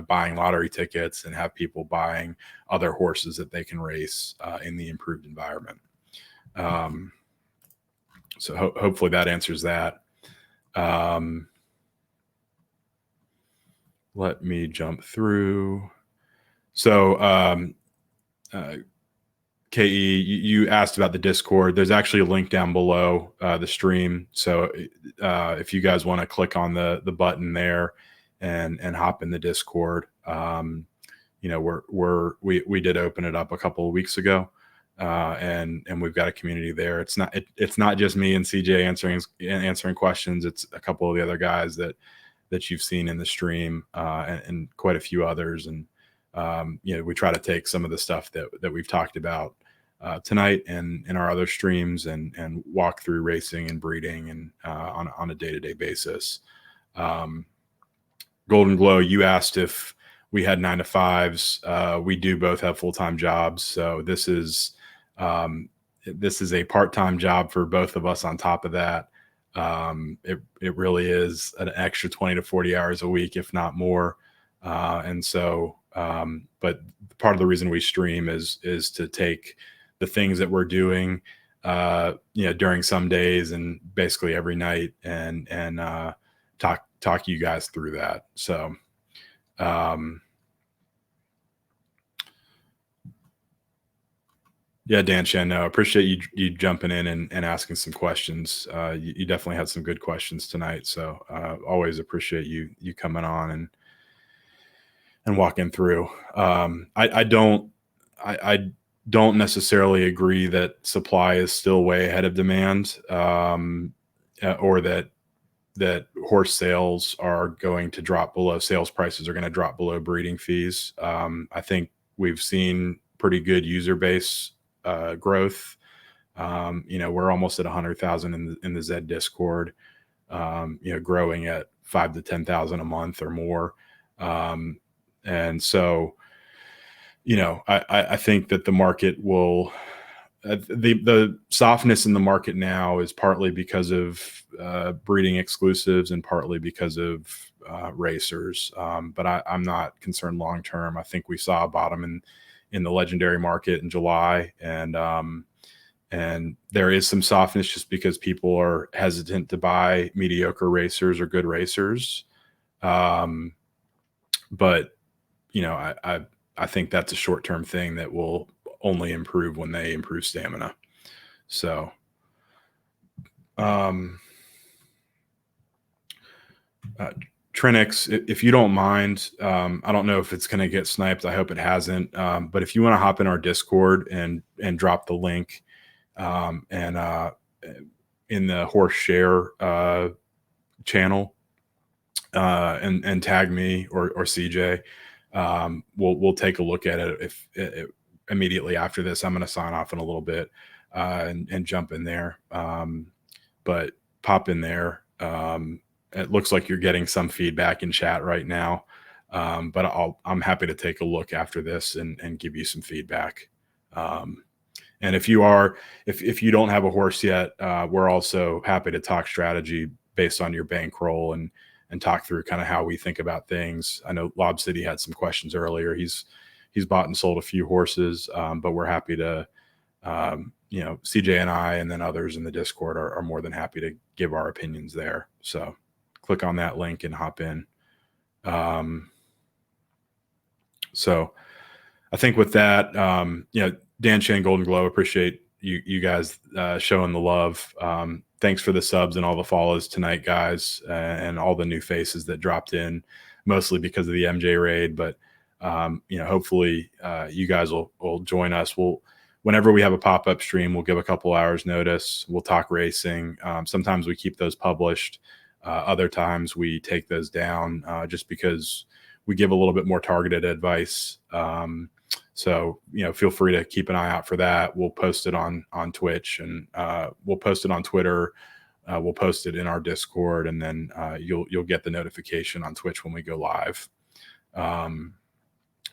buying lottery tickets and have people buying other horses that they can race in the improved environment. So hopefully that answers that. Let me jump through. So, KE, you asked about the Discord. There's actually a link down below the stream. So if you guys want to click on the button there and hop in the Discord, we did open it up a couple of weeks ago, and we've got a community there. It's not just me and CJ answering questions. It's a couple of the other guys that you've seen in the stream and quite a few others. And we try to take some of the stuff that we've talked about tonight and in our other streams and walk through racing and breeding and on a day-to-day basis. Golden Glow, you asked if we had 9 to 5s. We do both have full-time jobs. So this is a part-time job for both of us on top of that. It really is an extra 20 to 40 hours a week, if not more. And so, but part of the reason we stream is to take the things that we're doing, during some days and basically every night, and talk you guys through that. So, yeah, Dan Shen, no, appreciate you jumping in and asking some questions. You definitely had some good questions tonight. So always appreciate you coming on and walking through. I don't necessarily agree that supply is still way ahead of demand, or that horse sales are going to drop below, sales prices are going to drop below breeding fees. I think we've seen pretty good user base growth. We're almost at 100,000 in the ZED Discord, growing at 5 to 10,000 a month or more. And so, I think that the market will, the softness in the market now is partly because of breeding exclusives and partly because of racers. But I'm not concerned long term. I think we saw a bottom in the legendary market in July, and there is some softness just because people are hesitant to buy mediocre racers or good racers. But I think that's a short-term thing that will only improve when they improve stamina. So, Trinix, if you don't mind, I don't know if it's going to get sniped. I hope it hasn't. But if you want to hop in our Discord and drop the link, and in the horse share channel, and tag me or CJ, we'll take a look at it. If immediately after this, I'm going to sign off in a little bit, and jump in there. But pop in there. It looks like you're getting some feedback in chat right now, but I'm happy to take a look after this and give you some feedback. And if you don't have a horse yet, we're also happy to talk strategy based on your bankroll and talk through kind of how we think about things. I know Lob City had some questions earlier. He's bought and sold a few horses, but we're happy to, CJ and I, and then others in the Discord are more than happy to give our opinions there. So click on that link and hop in. So I think with that, Dan Shan, Golden Glow, appreciate you guys showing the love. Thanks for the subs and all the follows tonight, guys, and all the new faces that dropped in, mostly because of the MJ raid. But hopefully you guys will join us. Whenever we have a pop-up stream, we'll give a couple hours notice. We'll talk racing. Sometimes we keep those published. Other times we take those down, just because we give a little bit more targeted advice. So, feel free to keep an eye out for that. We'll post it on Twitch, and we'll post it on Twitter. We'll post it in our Discord, and then you'll get the notification on Twitch when we go live.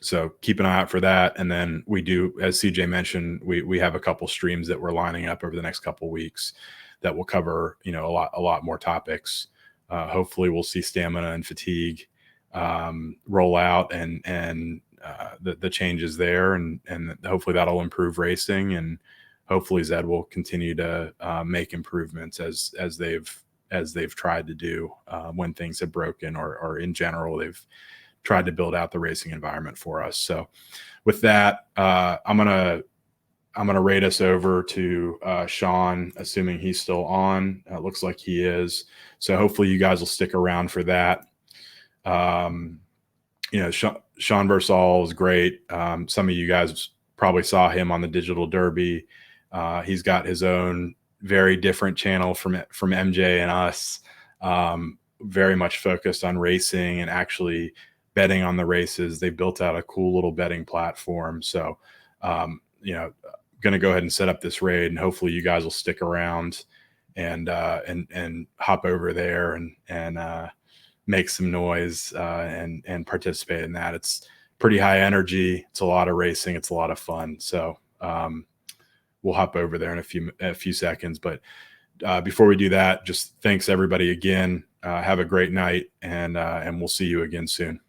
So keep an eye out for that. And then we do, as CJ mentioned, we have a couple streams that we're lining up over the next couple weeks that will cover, a lot more topics. Hopefully we'll see stamina and fatigue roll out, and the changes there, and hopefully that'll improve racing, and hopefully Zed will continue to make improvements as they've tried to do when things have broken, or in general they've tried to build out the racing environment for us. So with that, I'm gonna rate us over to Sean, assuming he's still on. It looks like he is. So hopefully you guys will stick around for that. Sean Versal is great. Some of you guys probably saw him on the Digital Derby. He's got his own very different channel from MJ and us, very much focused on racing and actually betting on the races. They built out a cool little betting platform. So, going to go ahead and set up this raid, and hopefully you guys will stick around and hop over there and make some noise and participate in that. It's pretty high energy. It's a lot of racing. It's a lot of fun. So we'll hop over there in a few seconds. But before we do that, just thanks everybody again. Have a great night, and we'll see you again soon.